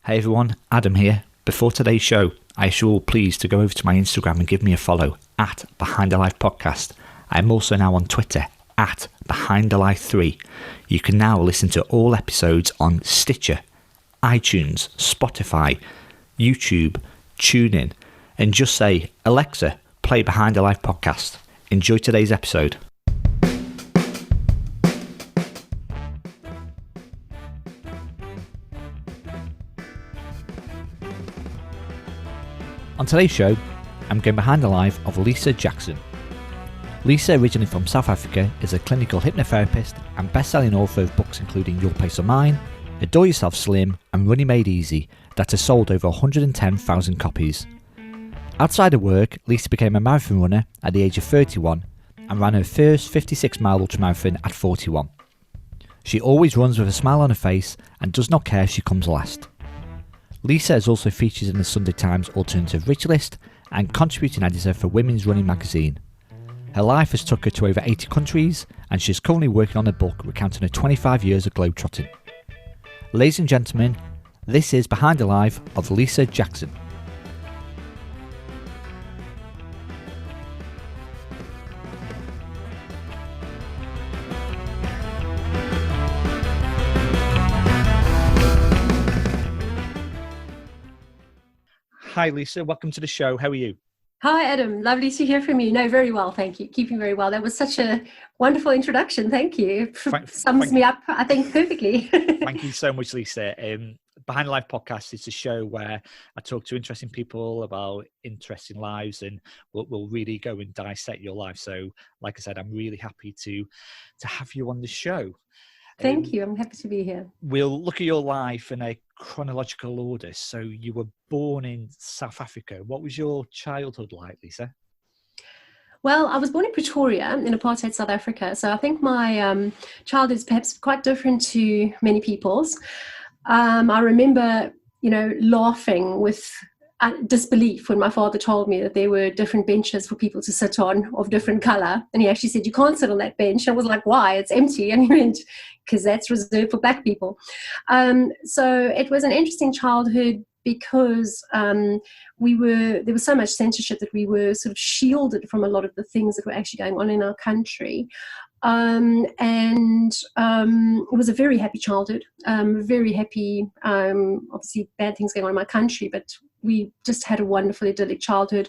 Hey everyone, Adam here. Before today's show, I ask you all please to go over to my Instagram and give me a follow at Behind the Life Podcast. I'm also now on Twitter at Behind the Life 3. You can now listen to all episodes on Stitcher, iTunes, Spotify, YouTube, TuneIn, and just say, Alexa, play Behind the Life Podcast. Enjoy today's episode. On today's show, I'm going behind the life of Lisa Jackson. Lisa, originally from South Africa, is a clinical hypnotherapist and best-selling author of books including Your Place or Mine, Adore Yourself Slim and Running Made Easy that has sold over 110,000 copies. Outside of work, Lisa became a marathon runner at the age of 31 and ran her first 56-mile ultramarathon at 41. She always runs with a smile on her face and does not care if she comes last. Lisa is also featured in the Sunday Times Alternative Rich List and contributing editor for Women's Running magazine. Her life has took her to over 80 countries and she is currently working on a book recounting her 25 years of globetrotting. Ladies and gentlemen, this is Behind the Life of Lisa Jackson. Hi Lisa, welcome to the show. How are you? Hi Adam, lovely to hear from you. No, very well, thank you. Keeping very well. That was such a wonderful introduction. Thank you. Sums me up, I think, perfectly. Thank you so much, Lisa. Behind the Life Podcast is a show where I talk to interesting people about interesting lives, and we'll really go and dissect your life. So, like I said, I'm really happy to have you on the show. Thank you. I'm happy to be here. We'll look at your life in a chronological order. So you were born in South Africa. What was your childhood like, Lisa? Well, I was born in Pretoria in apartheid South Africa. So I think my childhood is perhaps quite different to many people's. I remember, laughing with disbelief when my father told me that there were different benches for people to sit on of different color, and he actually said, you can't sit on that bench. I was like, why? It's empty. And he went, because that's reserved for black people. So it was an interesting childhood because there was so much censorship that we were sort of shielded from a lot of the things that were actually going on in our country. It was a very happy childhood, very happy, obviously bad things going on in my country, but we just had a wonderful idyllic childhood.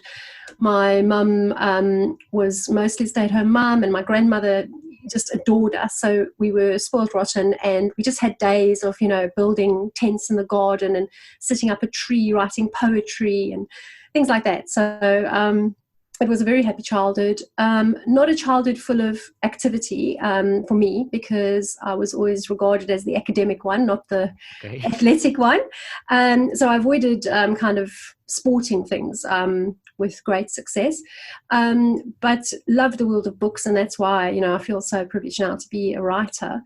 My mum was mostly stay-at-home mum, and my grandmother just adored us. So we were spoiled rotten, and we just had days of, building tents in the garden and sitting up a tree, writing poetry and things like that. So it was a very happy childhood, not a childhood full of activity for me, because I was always regarded as the academic one, not the athletic one. So I avoided kind of sporting things with great success, but loved the world of books. And that's why, I feel so privileged now to be a writer,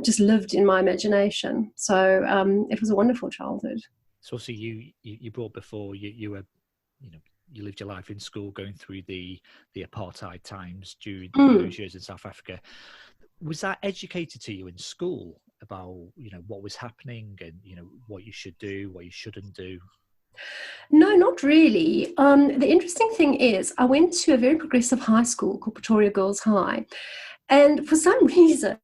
just lived in my imagination. So it was a wonderful childhood. So also you brought before, you were, you lived your life in school going through the apartheid times during those years in South Africa. Was that educated to you in school about, what was happening and, what you should do, what you shouldn't do? No, not really. The interesting thing is I went to a very progressive high school called Pretoria Girls High. And for some reason,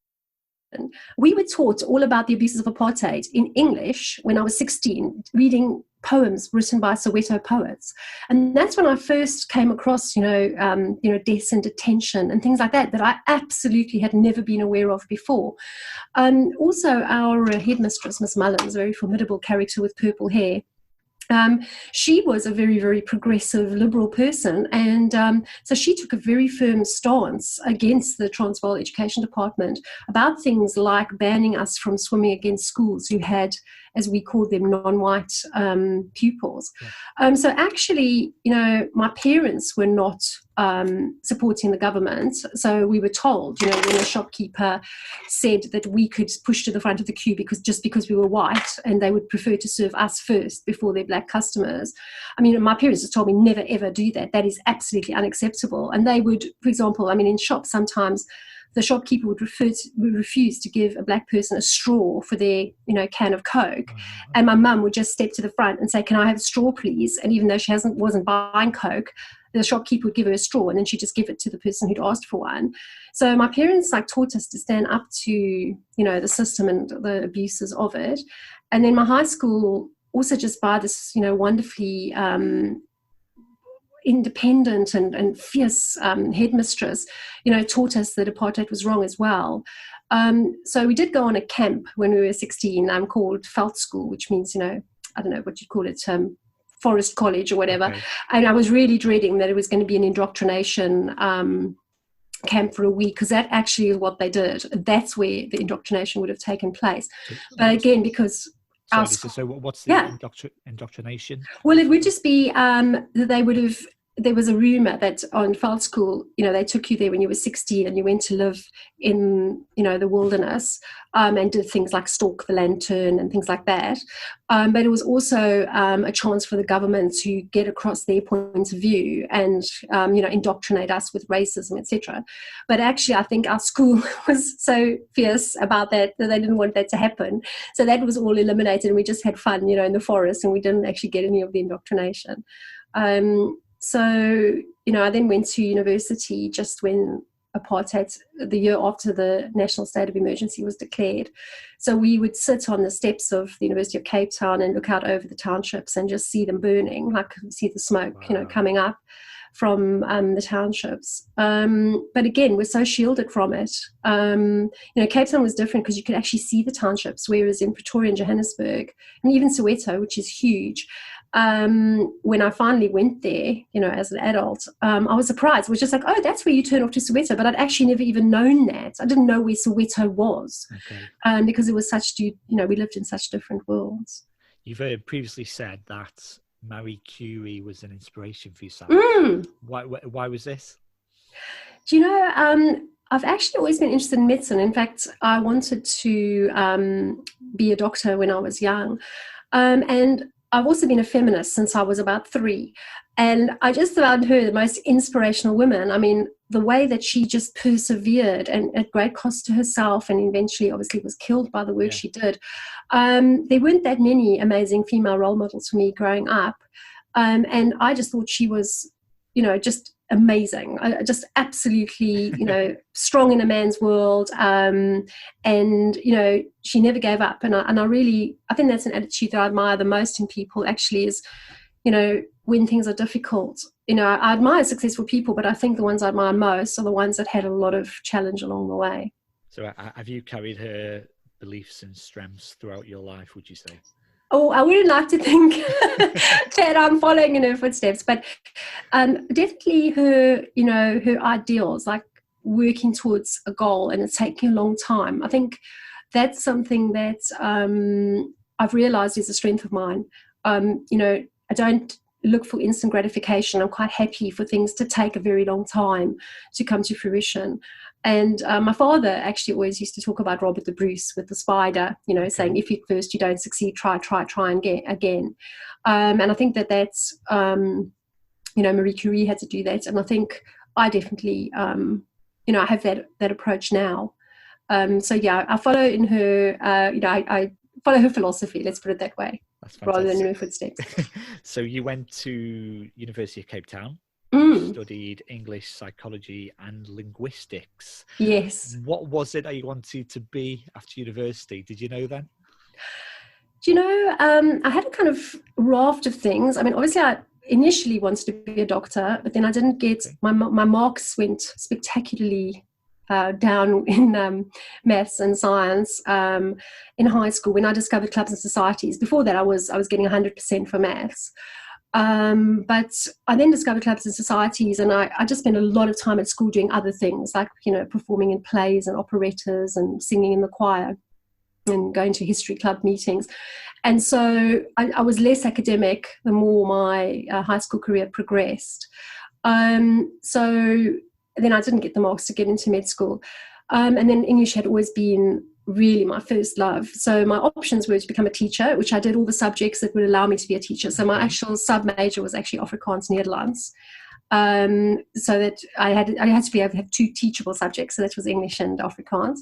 we were taught all about the abuses of apartheid in English when I was 16, reading poems written by Soweto poets. And that's when I first came across, deaths and detention and things like that I absolutely had never been aware of before. Also, our headmistress, Miss Mullins, a very formidable character with purple hair, she was a very, very progressive liberal person, and so she took a very firm stance against the Transvaal Education Department about things like banning us from swimming against schools who had, as we called them, non-white pupils. So actually, my parents were not supporting the government. So we were told, when a shopkeeper said that we could push to the front of the queue because we were white, and they would prefer to serve us first before their black customers. I mean, my parents just told me never ever do that. That is absolutely unacceptable. And they would, for example, in shops sometimes the shopkeeper would refuse to give a black person a straw for their, can of Coke. And my mum would just step to the front and say, "Can I have a straw, please?" And even though she wasn't buying Coke, the shopkeeper would give her a straw, and then she'd just give it to the person who'd asked for one. So my parents taught us to stand up to, the system and the abuses of it. And then my high school also, just by this, wonderfully independent and fierce headmistress, taught us that apartheid was wrong as well. So we did go on a camp when we were 16, called Veld School, which means, I don't know what you'd call it, Forest College or whatever. Okay. And I was really dreading that it was going to be an indoctrination camp for a week, because that actually is what they did. That's where the indoctrination would have taken place. But again, because... So what's the indoctrination? Well, it would just be that they would have... There was a rumor that on Veld School, they took you there when you were 16 and you went to live in, the wilderness and did things like stalk the lantern and things like that. But it was also a chance for the government to get across their point of view and, indoctrinate us with racism, etc. But actually, I think our school was so fierce about that they didn't want that to happen. So that was all eliminated, and we just had fun, in the forest, and we didn't actually get any of the indoctrination. So, I then went to university just when apartheid, the year after the national state of emergency was declared. So we would sit on the steps of the University of Cape Town and look out over the townships and just see them burning, see the smoke, coming up from the townships. But again, we're so shielded from it. Cape Town was different because you could actually see the townships, whereas in Pretoria and Johannesburg, and even Soweto, which is huge, when I finally went there, as an adult, I was surprised. It was just like, oh, that's where you turn off to Soweto. But I'd actually never even known that. I didn't know where Soweto was, because it was we lived in such different worlds. You've previously said that Marie Curie was an inspiration for yourself. Why was this? Do you know, I've actually always been interested in medicine. In fact, I wanted to be a doctor when I was young. And I've also been a feminist since I was about 3. And I just found her the most inspirational woman. I mean, the way that she just persevered and at great cost to herself, and eventually obviously was killed by the work she did. There weren't that many amazing female role models for me growing up. And I just thought she was, just amazing, just absolutely, strong in a man's world. And, she never gave up. And I think that's an attitude that I admire the most in people, actually, is, when things are difficult. I admire successful people, but I think the ones I admire most are the ones that had a lot of challenge along the way. So have you carried her beliefs and strengths throughout your life, would you say? Oh, I wouldn't like to think that I'm following in her footsteps, but definitely her, her ideals, like working towards a goal, and it's taking a long time. I think that's something that I've realized is a strength of mine. I don't look for instant gratification. I'm quite happy for things to take a very long time to come to fruition. And my father actually always used to talk about Robert the Bruce with the spider, saying, if at first you don't succeed, try and get again. And I think that's, Marie Curie had to do that. And I think I definitely, I have that approach now. I follow in her, I follow her philosophy, let's put it that way, rather than in her footsteps. So you went to University of Cape Town. Studied English, psychology and linguistics. Yes. What was it that you wanted to be after university? Did you know then? Do you know, I had a kind of raft of things. I mean, obviously I initially wanted to be a doctor, but then I didn't get, my marks went spectacularly down in maths and science in high school when I discovered clubs and societies. Before that I was getting 100% for maths. But I then discovered clubs and societies, and I just spent a lot of time at school doing other things, like, performing in plays and operettas and singing in the choir and going to history club meetings. And so I was less academic the more my high school career progressed. So then I didn't get the marks to get into med school. And then English had always been really my first love. So my options were to become a teacher, which I did all the subjects that would allow me to be a teacher. So my actual sub-major was actually Afrikaans Nederlands. So that I had to be able to have two teachable subjects. So that was English and Afrikaans.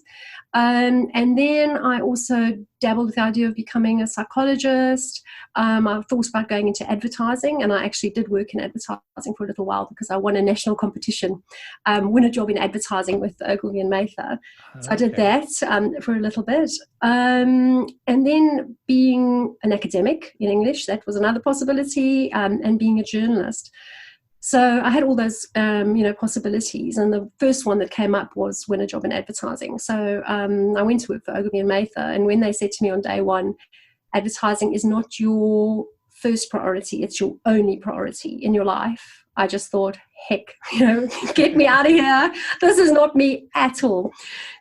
And then I also dabbled with the idea of becoming a psychologist. I thought about going into advertising, and I actually did work in advertising for a little while because I won a national competition, win a job in advertising with Ogilvy and Mather. So I did that for a little bit. And then being an academic in English, that was another possibility, and being a journalist. So I had all those, possibilities, and the first one that came up was win a job in advertising. So I went to work for Ogilvy and Mather, and when they said to me on day one, advertising is not your first priority, it's your only priority in your life, I just thought, heck, get me out of here. This is not me at all.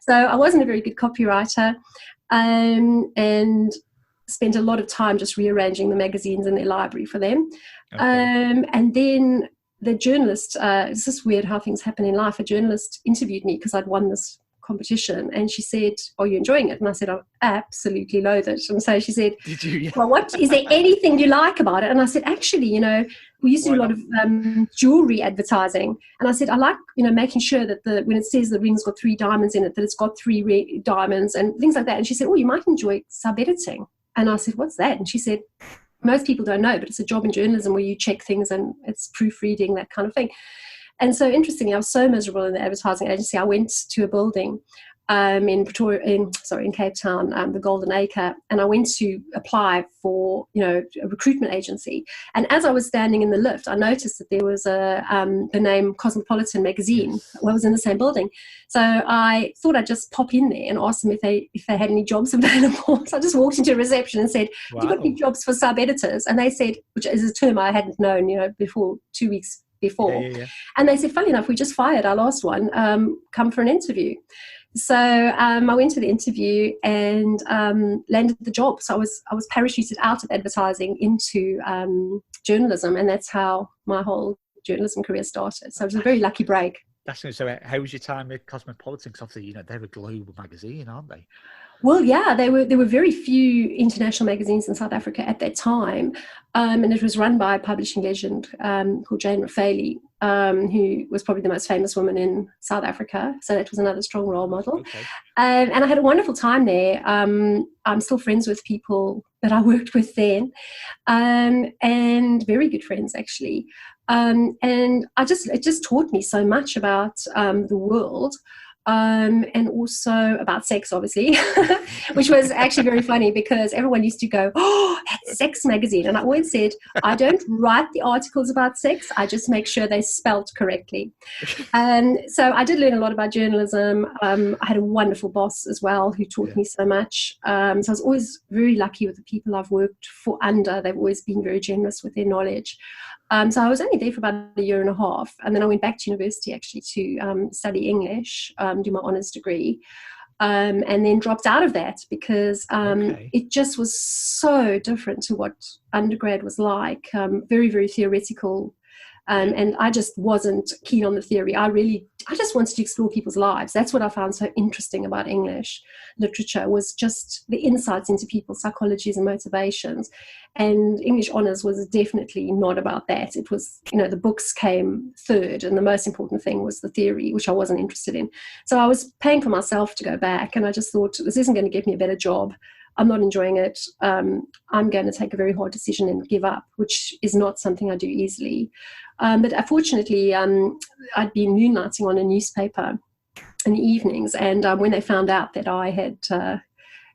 So I wasn't a very good copywriter, and spent a lot of time just rearranging the magazines in their library for them. Okay. And then the journalist, it's just weird how things happen in life. A journalist interviewed me because I'd won this competition, and she said, "Are you enjoying it?" And I said, "I absolutely loathe it." And so she said, "Did you? Yeah. Well, what is there anything you like about it?" And I said, "Actually, we used to do a lot of jewelry advertising, and I said I like making sure that when it says the ring's got 3 diamonds in it, that it's got 3 diamonds and things like that." And she said, "Oh, you might enjoy sub-editing." And I said, "What's that?" And she said, "Most people don't know, but it's a job in journalism where you check things and it's proofreading, that kind of thing." And so interestingly, I was so miserable in the advertising agency. I went to a building in Cape Town, the Golden Acre, and I went to apply for a recruitment agency. And as I was standing in the lift, I noticed that there was the name Cosmopolitan magazine. Well, I was in the same building, so I thought I'd just pop in there and ask them if they had any jobs available. So I just walked into reception and said, "Have you got any jobs for sub editors?" And they said, which is a term I hadn't known, before 2 weeks before. Yeah. And they said, "Funny enough, we just fired our last one. Come for an interview." So I went to the interview and landed the job. So I was parachuted out of advertising into journalism, and that's how my whole journalism career started. So it was a very lucky break. So how was your time with Cosmopolitan? Because obviously, they're a global magazine, aren't they? Well, yeah, there were very few international magazines in South Africa at that time, and it was run by a publishing legend called Jane Raffaeli, who was probably the most famous woman in South Africa. So that was another strong role model. Okay. And I had a wonderful time there. I'm still friends with people that I worked with then, and very good friends actually. And it just taught me so much about the world. And also about sex, obviously, which was actually very funny because everyone used to go, "Oh, that's Sex magazine." And I always said, I don't write the articles about sex. I just make sure they're spelt correctly. So I did learn a lot about journalism. I had a wonderful boss as well who taught me so much. So I was always very lucky with the people I've worked for under. They've always been very generous with their knowledge. So I was only there for about a year and a half, and then I went back to university actually to study English, do my honours degree, and then dropped out of that because it just was so different to what undergrad was like, very, very theoretical. And I just wasn't keen on the theory. I just wanted to explore people's lives. That's what I found so interesting about English literature, was just the insights into people's psychologies and motivations. And English honours was definitely not about that. It was, the books came third, and the most important thing was the theory, which I wasn't interested in. So I was paying for myself to go back, and I just thought, this isn't going to get me a better job. I'm not enjoying it. I'm going to take a very hard decision and give up, which is not something I do easily. But fortunately, I'd been moonlighting on a newspaper in the evenings, and when they found out that I had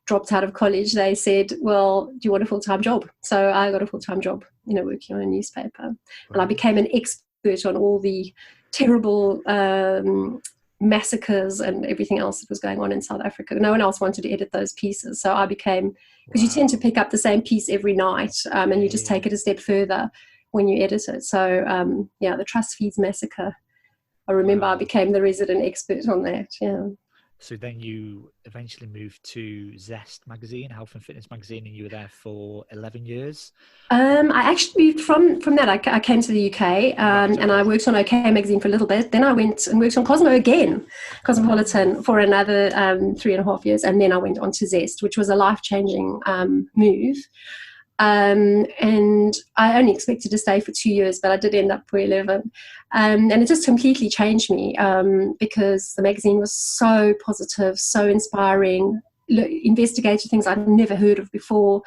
dropped out of college, they said, "Well, do you want a full-time job?" So I got a full-time job, working on a newspaper. Right. And I became an expert on all the terrible massacres and everything else that was going on in South Africa. No one else wanted to edit those pieces. So I became, because you tend to pick up the same piece every night, and you just take it a step further when you edit it. So the Trust Feeds massacre, I remember I became the resident expert on that. Yeah. So then you eventually moved to Zest magazine, Health and Fitness magazine, and you were there for 11 years. I actually moved from that. I came to the UK, and I worked on OK magazine for a little bit. Then I went and worked on Cosmo again, Cosmopolitan, for another 3.5 years. And then I went on to Zest, which was a life-changing move. And I only expected to stay for 2 years, but I did end up for 11. And it just completely changed me, because the magazine was so positive, so inspiring, investigated things I'd never heard of before,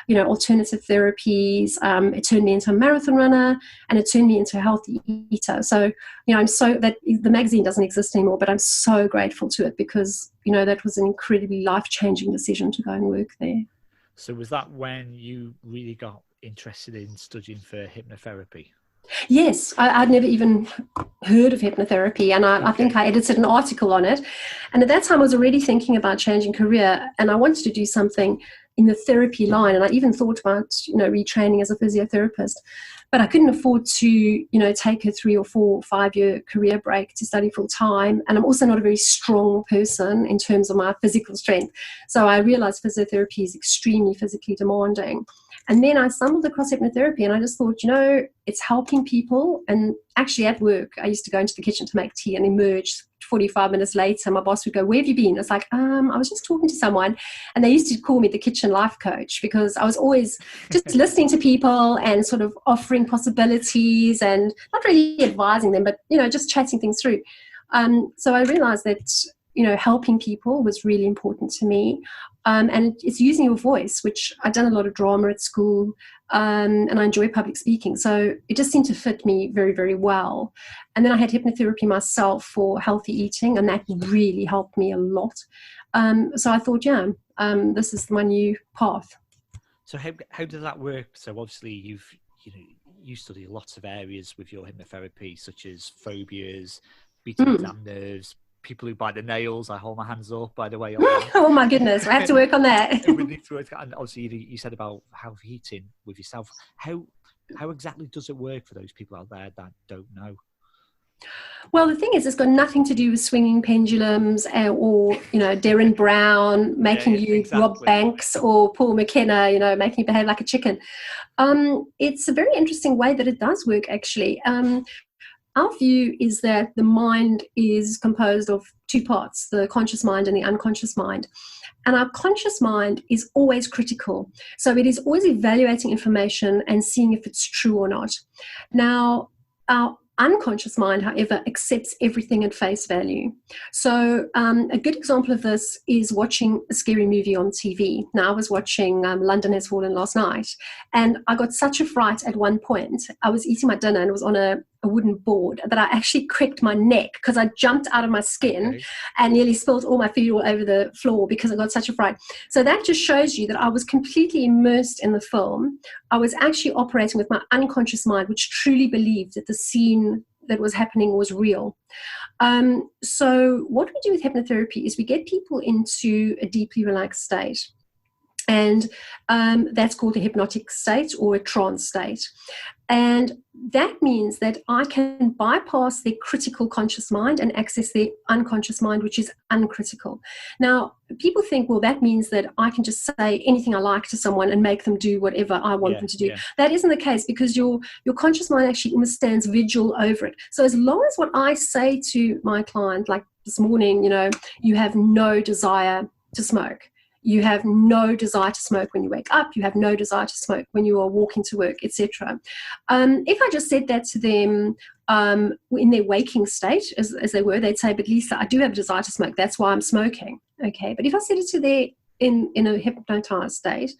alternative therapies. It turned me into a marathon runner, and it turned me into a healthy eater. So, I'm so that the magazine doesn't exist anymore, but I'm so grateful to it, because, that was an incredibly life-changing decision to go and work there. So was that when you really got interested in studying for hypnotherapy? Yes, I'd never even heard of hypnotherapy, and I think I edited an article on it. And at that time, I was already thinking about changing career, and I wanted to do something in the therapy line. And I even thought about, retraining as a physiotherapist, but I couldn't afford to, take a 3 or 4 or 5 year career break to study full time. And I'm also not a very strong person in terms of my physical strength. So I realized physiotherapy is extremely physically demanding. And then I stumbled across hypnotherapy, and I just thought, it's helping people. And actually at work, I used to go into the kitchen to make tea and emerge 45 minutes later. My boss would go, "Where have you been?" It's like, I was just talking to someone. And they used to call me the kitchen life coach, because I was always just listening to people and sort of offering possibilities and not really advising them, but, just chatting things through. So I realized that, helping people was really important to me. And it's using your voice, which I'd done a lot of drama at school, and I enjoy public speaking. So it just seemed to fit me very, very well. And then I had hypnotherapy myself for healthy eating, and that really helped me a lot. So I thought, this is my new path. So how does that work? So obviously you study lots of areas with your hypnotherapy, such as phobias, beating exam nerves, people who bite the nails. I hold my hands up, by the way. Oh my goodness, I have to work on that. And obviously you said about healthy eating with yourself. How exactly does it work for those people out there that don't know? Well, the thing is, it's got nothing to do with swinging pendulums or Darren Brown making you rob banks, or Paul McKenna, making you behave like a chicken. It's a very interesting way that it does work, actually. Our view is that the mind is composed of 2 parts, the conscious mind and the unconscious mind. And our conscious mind is always critical. So it is always evaluating information and seeing if it's true or not. Now, our unconscious mind, however, accepts everything at face value. So a good example of this is watching a scary movie on TV. Now, I was watching London Has Fallen last night, and I got such a fright at one point. I was eating my dinner, and it was on a wooden board, that I actually cracked my neck because I jumped out of my skin and nearly spilled all my food all over the floor because I got such a fright. So that just shows you that I was completely immersed in the film. I was actually operating with my unconscious mind, which truly believed that the scene that was happening was real. So what we do with hypnotherapy is we get people into a deeply relaxed state. And that's called a hypnotic state or a trance state. And that means that I can bypass their critical conscious mind and access their unconscious mind, which is uncritical. Now, people think, well, that means that I can just say anything I like to someone and make them do whatever I want them to do. That isn't the case, because your conscious mind actually almost stands vigil over it. So as long as what I say to my client, like this morning, you have no desire to smoke. You have no desire to smoke when you wake up. You have no desire to smoke when you are walking to work, etc. If I just said that to them in their waking state, as they were, they'd say, "But Lisa, I do have a desire to smoke. That's why I'm smoking." Okay, but if I said it to their in a hypnotized state,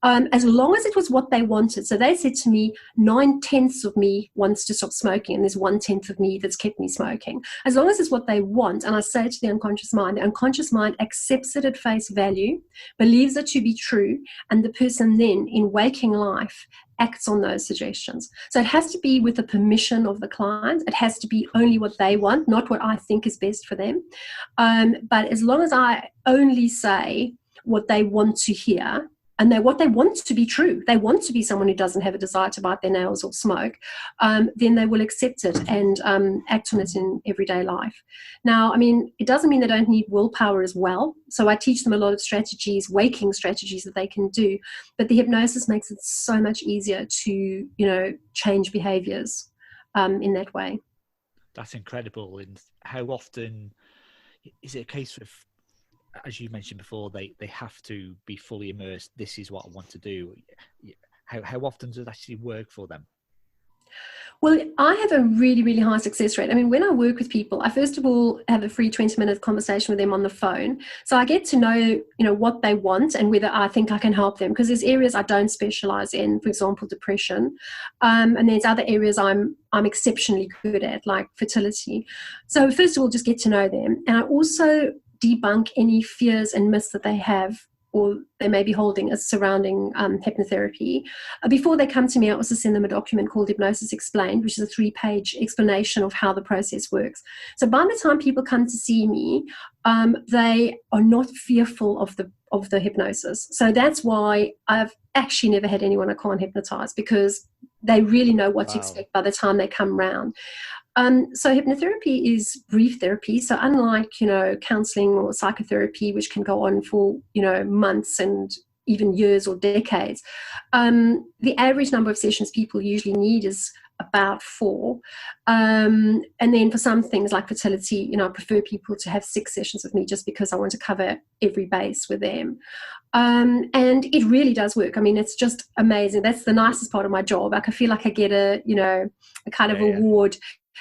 as long as it was what they wanted. So they said to me, 9/10 of me wants to stop smoking, and there's 1/10 of me that's kept me smoking. As long as it's what they want, and I say it to the unconscious mind accepts it at face value, believes it to be true, and the person then, in waking life, acts on those suggestions. So it has to be with the permission of the client. It has to be only what they want, not what I think is best for them. But as long as I only say what they want to hear, and what they want to be true, they want to be someone who doesn't have a desire to bite their nails or smoke, then they will accept it and act on it in everyday life. Now, it doesn't mean they don't need willpower as well. So I teach them a lot of strategies, waking strategies that they can do, but the hypnosis makes it so much easier to, change behaviors in that way. That's incredible. And how often is it a case of, as you mentioned before, they have to be fully immersed? This is what I want to do. How often does it actually work for them? Well, I have a really, really high success rate. I mean, when I work with people, I first of all have a free 20-minute conversation with them on the phone. So I get to know, what they want and whether I think I can help them, because there's areas I don't specialize in, for example, depression. And there's other areas I'm exceptionally good at, like fertility. So first of all, just get to know them. And I also debunk any fears and myths that they have or they may be holding as surrounding hypnotherapy. Before they come to me, I also send them a document called Hypnosis Explained, which is a 3-page explanation of how the process works. So by the time people come to see me, they are not fearful of the hypnosis. So that's why I've actually never had anyone I can't hypnotize, because they really know what to expect by the time they come round. So hypnotherapy is brief therapy. So unlike, counseling or psychotherapy, which can go on for, months and even years or decades, the average number of sessions people usually need is about 4. And then for some things like fertility, I prefer people to have 6 sessions with me, just because I want to cover every base with them. And it really does work. I mean, it's just amazing. That's the nicest part of my job. Like, I feel like I get a kind of award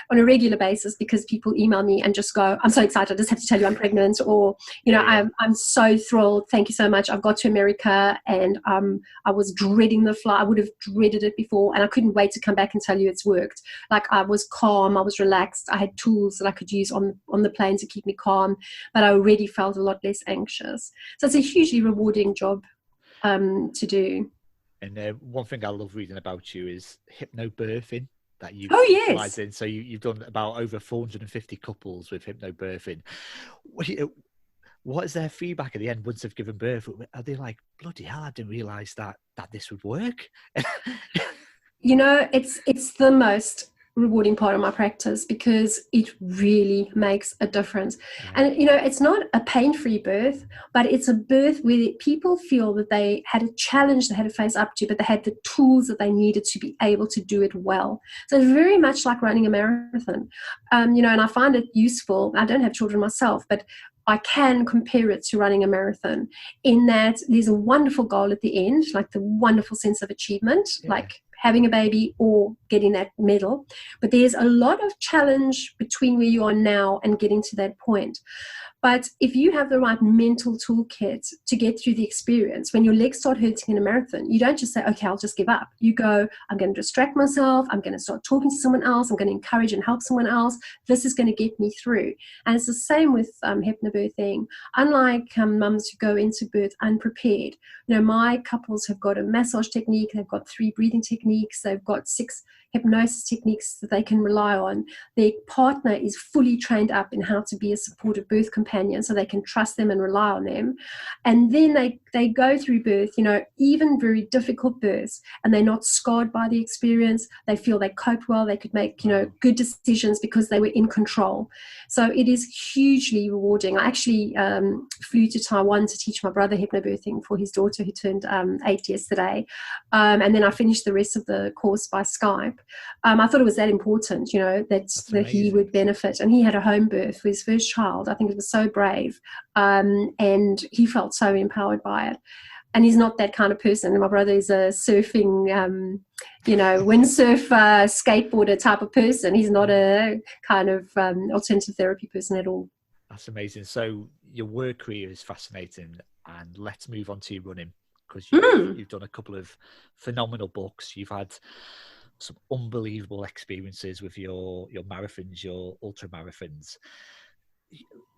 on a regular basis, because people email me and just go, I'm so excited, I just have to tell you I'm pregnant, or I'm so thrilled, thank you so much, I've got to America and I was dreading the flight, I would have dreaded it before, and I couldn't wait to come back and tell you it's worked. Like, I was calm, I was relaxed, I had tools that I could use on the plane to keep me calm, but I already felt a lot less anxious. So it's a hugely rewarding job to do. And one thing I love reading about you is hypnobirthing that you specialize in. So you've done about over 450 couples with hypnobirthing. What is their feedback at the end once they've given birth? Are they like, bloody hell, I didn't realize that this would work? It's the most rewarding part of my practice, because it really makes a difference. And it's not a pain-free birth, but it's a birth where people feel that they had a challenge they had to face up to, but they had the tools that they needed to be able to do it well. So it's very much like running a marathon. And I find it useful. I don't have children myself, but I can compare it to running a marathon, in that there's a wonderful goal at the end, like the wonderful sense of achievement, like having a baby or getting that medal. But there's a lot of challenge between where you are now and getting to that point. But if you have the right mental toolkit to get through the experience, when your legs start hurting in a marathon, you don't just say, okay, I'll just give up. You go, I'm going to distract myself. I'm going to start talking to someone else. I'm going to encourage and help someone else. This is going to get me through. And it's the same with hypnobirthing. Unlike mums who go into birth unprepared, my couples have got a massage technique. They've got 3 breathing techniques. They've got 6 hypnosis techniques that they can rely on. Their partner is fully trained up in how to be a supportive birth companion, so they can trust them and rely on them. And then they go through birth, even very difficult births, and they're not scarred by the experience. They feel they coped well. They could make, good decisions because they were in control. So it is hugely rewarding. I actually flew to Taiwan to teach my brother hypnobirthing for his daughter, who turned 8 yesterday. And then I finished the rest of the course by Skype. I thought it was that important, that he would benefit. And he had a home birth for his first child. I think it was so brave. And he felt so empowered by it. And he's not that kind of person. My brother is a surfing, windsurf, skateboarder type of person. He's not a kind of alternative therapy person at all. That's amazing. So your work career is fascinating. And let's move on to running, because you've done a couple of phenomenal books. You've had some unbelievable experiences with your marathons, your ultra marathons.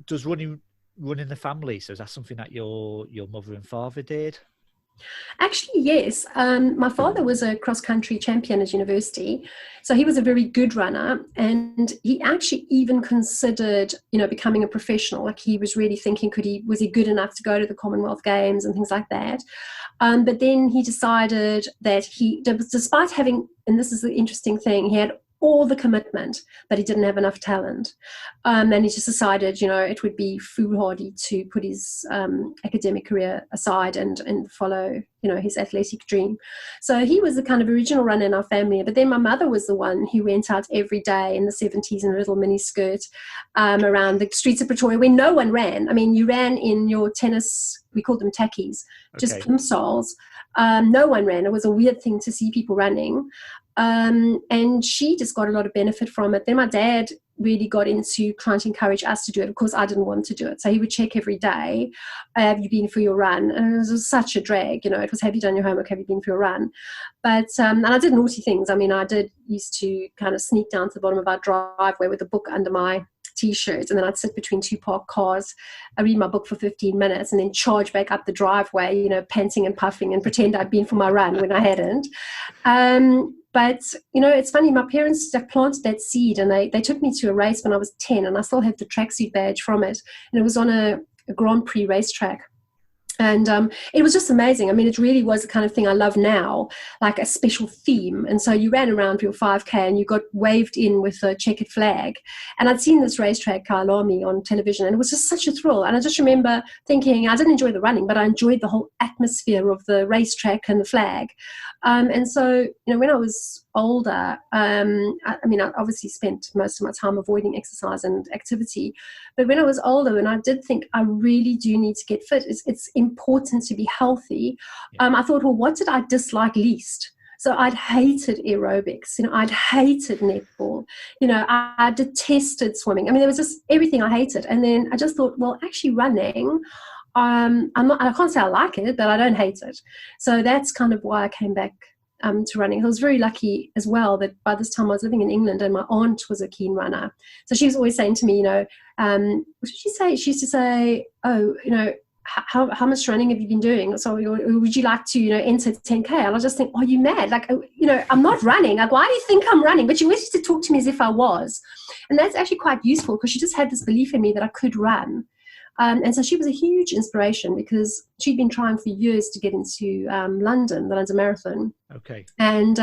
Does running in the family? So is that something that your mother and father did? Actually, yes. My father was a cross-country champion at university, so he was a very good runner, and he actually even considered, becoming a professional. Like, he was really thinking, was he good enough to go to the Commonwealth Games and things like that. But then he decided that despite having, and this is the interesting thing, he had all the commitment, but he didn't have enough talent. And he just decided, it would be foolhardy to put his academic career aside and follow, his athletic dream. So he was the kind of original runner in our family. But then my mother was the one who went out every day in the 70s in a little mini skirt around the streets of Pretoria where no one ran. I mean, you ran in your tennis, we called them tackies, just plimsolls. No one ran. It was a weird thing to see people running. And she just got a lot of benefit from it. Then my dad really got into trying to encourage us to do it. Of course, I didn't want to do it. So he would check every day, have you been for your run? And it was such a drag. It was, have you done your homework? Have you been for your run? But, and I did naughty things. I mean, I used to kind of sneak down to the bottom of our driveway with a book under my T-shirt, and then I'd sit between two parked cars, I read my book for 15 minutes and then charge back up the driveway, panting and puffing and pretend I'd been for my run when I hadn't. But, it's funny, my parents planted that seed, and they took me to a race when I was 10, and I still have the tracksuit badge from it. And it was on a Grand Prix racetrack. And it was just amazing. I mean, it really was the kind of thing I love now, like a special theme. And so you ran around for your 5K and you got waved in with a checkered flag. And I'd seen this racetrack, Kyalami, on television, and it was just such a thrill. And I just remember thinking, I didn't enjoy the running, but I enjoyed the whole atmosphere of the racetrack and the flag. And so, when I was older, I obviously spent most of my time avoiding exercise and activity. But when I was older, and I did think I really do need to get fit, it's important to be healthy. I thought, well, what did I dislike least? So I'd hated aerobics, I'd hated netball, I detested swimming. I mean, there was just everything I hated. And then I just thought, well, actually running, I can't say I like it, but I don't hate it. So that's kind of why I came back to running. I was very lucky as well that by this time I was living in England, and my aunt was a keen runner. So she was always saying to me, what did she say? She used to say, oh, how much running have you been doing? So would you like to, enter 10K? And I just think, are you mad? Like, I'm not running. Like, why do you think I'm running? But she always used to talk to me as if I was. And that's actually quite useful, because she just had this belief in me that I could run. And so she was a huge inspiration, because she'd been trying for years to get into London, the London Marathon. Okay. And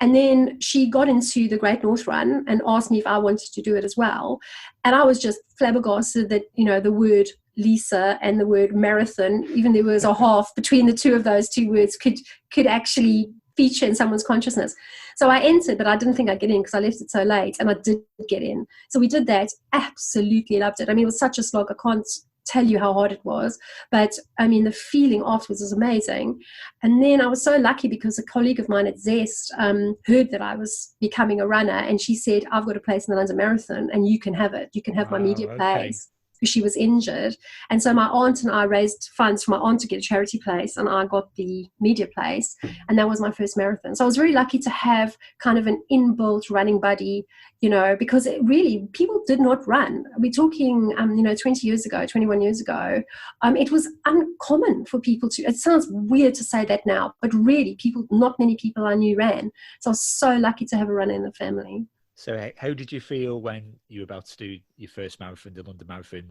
then she got into the Great North Run and asked me if I wanted to do it as well. And I was just flabbergasted that, the word Lisa and the word marathon, even there was a half between the two of those two words, could actually feature in someone's consciousness. So I entered, but I didn't think I'd get in because I left it so late, and I did get in. So we did that, absolutely loved it. I mean, it was such a slog. I can't tell you how hard it was, but I mean, the feeling afterwards was amazing. And then I was so lucky because a colleague of mine at Zest heard that I was becoming a runner, and she said, I've got a place in the London Marathon and you can have it. You can have my media place. Because she was injured. And so my aunt and I raised funds for my aunt to get a charity place, and I got the media place, and that was my first marathon. So I was very lucky to have kind of an inbuilt running buddy, because it really, people did not run. We're talking, 20 years ago, 21 years ago, it was uncommon for people to, it sounds weird to say that now, but really not many people I knew ran. So I was so lucky to have a runner in the family. So how did you feel when you were about to do your first marathon, the London Marathon?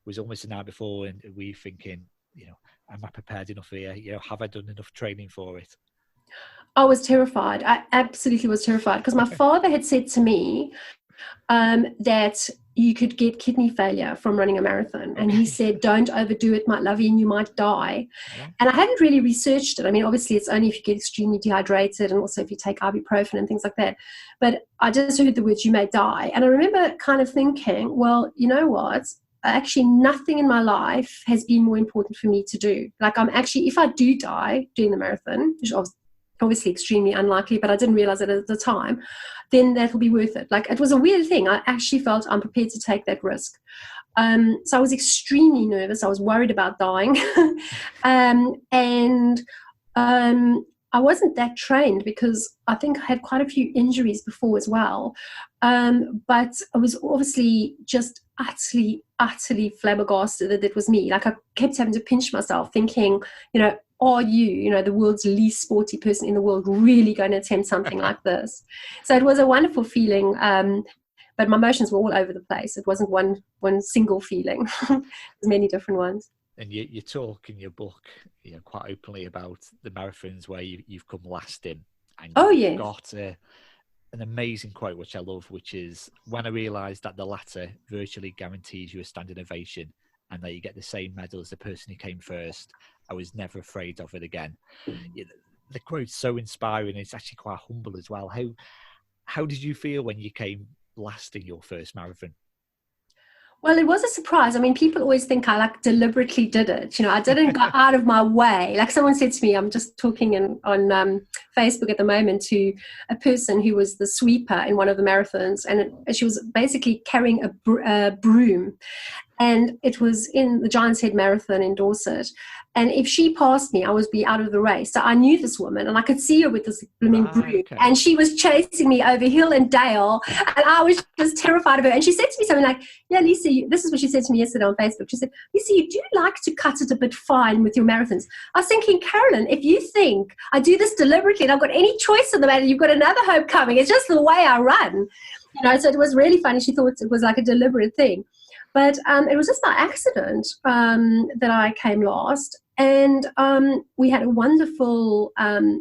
Was almost the night before, and were you thinking, am I prepared enough here? Have I done enough training for it? I was terrified. I absolutely was terrified, because my father had said to me that you could get kidney failure from running a marathon. And he said, don't overdo it, my lovey, and you might die. Yeah. And I hadn't really researched it. I mean, obviously it's only if you get extremely dehydrated, and also if you take ibuprofen and things like that. But I just heard the words, you may die. And I remember kind of thinking, well, you know what? Actually, nothing in my life has been more important for me to do. Like, I'm actually, if I do die doing the marathon, which I was obviously extremely unlikely, but I didn't realize it at the time, then that'll be worth it. Like, it was a weird thing. I actually felt I'm prepared to take that risk. So I was extremely nervous. I was worried about dying. I wasn't that trained, because I think I had quite a few injuries before as well. But I was obviously just utterly flabbergasted that it was me. Like, I kept having to pinch myself, thinking, are you, the world's least sporty person in the world, really going to attempt something like this? So it was a wonderful feeling, but my emotions were all over the place. It wasn't one single feeling. There's many different ones. And you talk in your book, quite openly about the marathons where you've come last in, and you've got an amazing quote, which I love, which is, when I realised that the latter virtually guarantees you a standing ovation, and that you get the same medal as the person who came first, I was never afraid of it again. The quote's so inspiring. It's actually quite humble as well. How did you feel when you came last in your first marathon? Well, it was a surprise. I mean, people always think I like deliberately did it. You know, I didn't go out of my way. Like someone said to me, I'm just talking on Facebook at the moment to a person who was the sweeper in one of the marathons, and she was basically carrying a broom. And it was in the Giant's Head Marathon in Dorset. And if she passed me, I would be out of the race. So I knew this woman, and I could see her with this blooming broom. Okay. And she was chasing me over hill and dale. And I was just terrified of her. And she said to me something like, yeah, Lisa, this is what she said to me yesterday on Facebook. She said, Lisa, you do like to cut it a bit fine with your marathons. I was thinking, Carolyn, if you think I do this deliberately and I've got any choice in the matter, you've got another hope coming. It's just the way I run. You know, so it was really funny. She thought it was like a deliberate thing. But it was just by accident that I came last. And we had a wonderful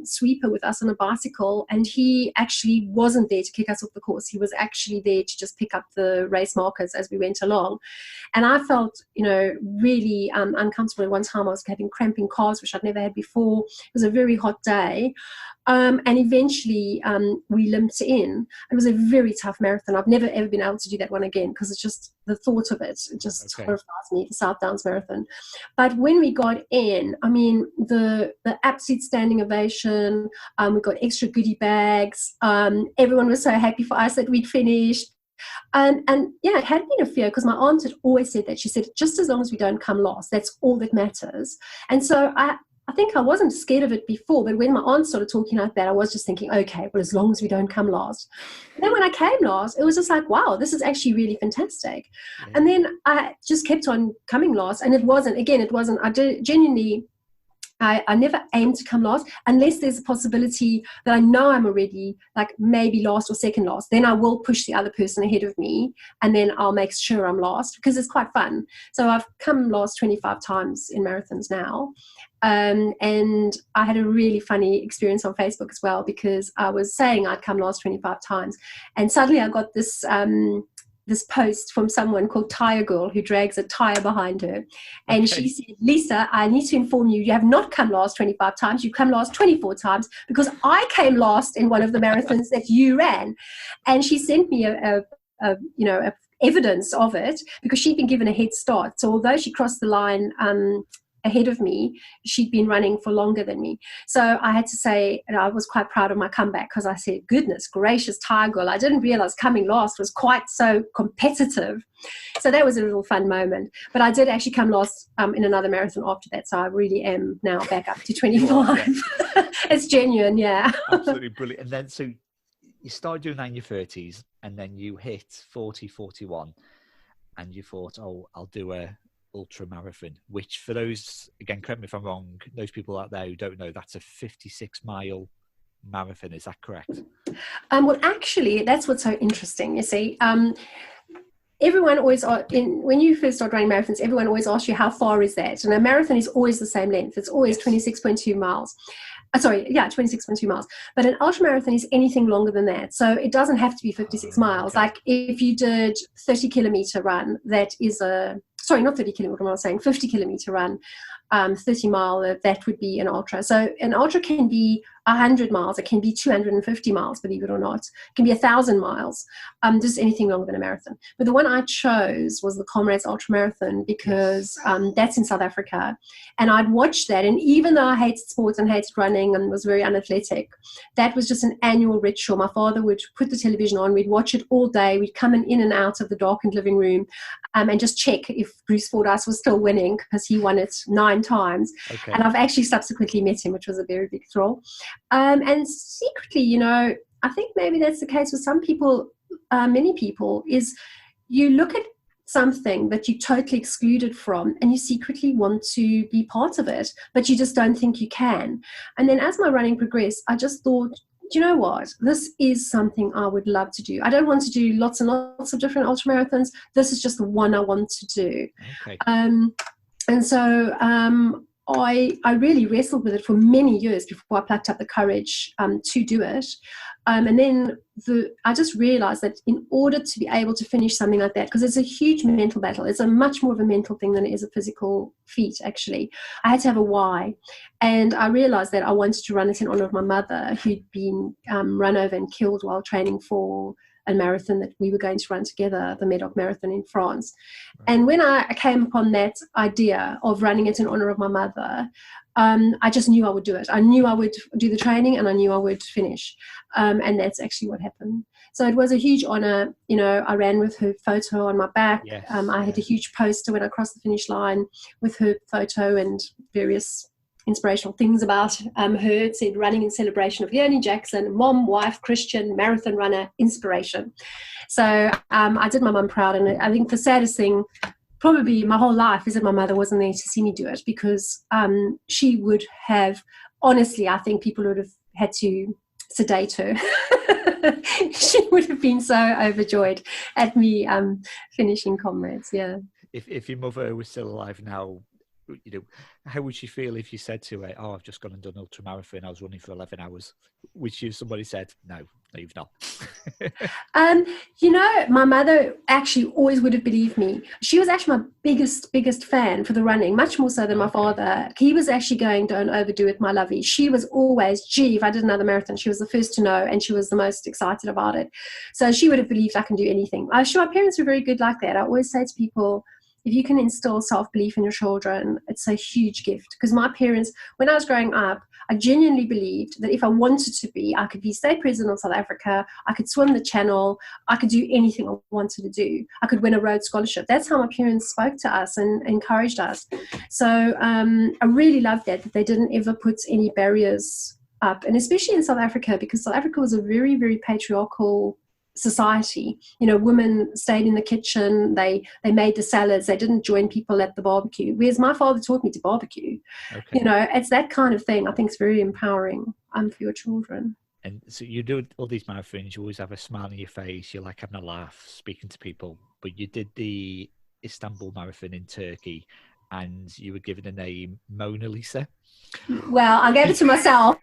sweeper with us on a bicycle, and he actually wasn't there to kick us off the course. He was actually there to just pick up the race markers as we went along. And I felt, you know, really uncomfortable. At one time I was having cramping calves, which I'd never had before. It was a very hot day. And eventually we limped in. It was a very tough marathon. I've never, ever been able to do that one again because it's just the thought of it just horrifies me, the South Downs Marathon. But when we got in, I mean, the absolute standing ovation, we got extra goodie bags. Everyone was so happy for us that we'd finished. And yeah, it had been a fear because my aunt had always said that. She said, just as long as we don't come last, that's all that matters. And so I think I wasn't scared of it before, but when my aunt started talking like that, I was just thinking, okay, well, as long as we don't come last. And then when I came last, it was just like, wow, this is actually really fantastic. Yeah. And then I just kept on coming last, and it wasn't, I did genuinely, I never aim to come last unless there's a possibility that I know I'm already like maybe last or second last. Then I will push the other person ahead of me, and then I'll make sure I'm last because it's quite fun. So I've come last 25 times in marathons now. And I had a really funny experience on Facebook as well because I was saying I'd come last 25 times, and suddenly I got this post from someone called Tire Girl who drags a tire behind her. And she said, Lisa, I need to inform you, you have not come last 25 times, you've come last 24 times because I came last in one of the marathons that you ran. And she sent me a evidence of it because she'd been given a head start. So although she crossed the line ahead of me, she'd been running for longer than me. So I had to say, and I was quite proud of my comeback because I said, goodness gracious, Tire Girl, I didn't realize coming last was quite so competitive. So that was a little fun moment. But I did actually come last in another marathon after that. So I really am now back up to 25. It's genuine, yeah. Absolutely brilliant. And then so you started doing that in your 30s, and then you hit 40, 41, and you thought, oh, I'll do a ultra marathon, which for those, again, correct me if I'm wrong, those people out there who don't know, that's a 56-mile marathon. Is that correct? Well, actually, that's what's so interesting. You see, everyone always, when you first start running marathons, everyone always asks you, how far is that? And a marathon is always the same length. It's always 26.2 miles. 26.2 miles. But an ultramarathon is anything longer than that. So it doesn't have to be 56 miles. Like if you did 30-kilometer run, that is not 30 kilometer, what am I saying? 50 kilometer run, 30 mile, that would be an ultra. So an ultra can be 100 miles. It can be 250 miles, believe it or not. It can be 1,000 miles, just anything longer than a marathon. But the one I chose was the Comrades Ultramarathon because that's in South Africa. And I'd watched that. And even though I hated sports and hated running and was very unathletic, that was just an annual ritual. My father would put the television on. We'd watch it all day. We'd come in and out of the darkened living room and just check if Bruce Fordyce was still winning because he won it 9 times. Okay. And I've actually subsequently met him, which was a very big thrill. And secretly, you know, I think maybe that's the case with some people, many people, is you look at something that you totally excluded from and you secretly want to be part of it, but you just don't think you can. And then as my running progressed, I just thought, do you know what? This is something I would love to do. I don't want to do lots and lots of different ultramarathons. This is just the one I want to do. Okay. And so I really wrestled with it for many years before I plucked up the courage to do it. And then I just realized that in order to be able to finish something like that, because it's a huge mental battle, it's a much more of a mental thing than it is a physical feat, actually. I had to have a why. And I realized that I wanted to run it in honor of my mother, who'd been run over and killed while training for a marathon that we were going to run together, the Medoc Marathon in France. Right. And when I came upon that idea of running it in honor of my mother, I just knew I would do it. I knew I would do the training, and I knew I would finish. And that's actually what happened. So it was a huge honor. You know, I ran with her photo on my back. Yes, I had a huge poster when I crossed the finish line with her photo and various inspirational things about her. It said, running in celebration of Leonie Jackson, mom, wife, Christian, marathon runner, inspiration. So I did my mum proud. And I think the saddest thing probably my whole life is that my mother wasn't there to see me do it, because she would have, honestly, I think people would have had to sedate her. She would have been so overjoyed at me finishing Comrades. Yeah. If your mother was still alive now, you know, how would she feel if you said to her, "Oh, I've just gone and done ultra marathon. I was running for 11 hours." Which if somebody said, "No, you've not." You know, my mother actually always would have believed me. She was actually my biggest fan for the running, much more so than my father. He was actually going, "Don't overdo it, my lovey." She was always, gee, if I did another marathon, she was the first to know, and she was the most excited about it. So she would have believed I can do anything. I'm sure my parents were very good like that. I always say to people, if you can instill self-belief in your children, it's a huge gift. Because my parents, when I was growing up, I genuinely believed that if I wanted to be, I could be state president of South Africa, I could swim the channel, I could do anything I wanted to do. I could win a Rhodes Scholarship. That's how my parents spoke to us and encouraged us. So I really loved that they didn't ever put any barriers up. And especially in South Africa, because South Africa was a very, very patriarchal society. You know, women stayed in the kitchen, they made the salads, they didn't join people at the barbecue, whereas my father taught me to barbecue. You know, it's that kind of thing. I think it's very empowering for your children. And so you do all these marathons, you always have a smile on your face, you're like having a laugh, speaking to people, but you did the Istanbul Marathon in Turkey and you were given the name Mona Lisa. Well, I gave it to myself.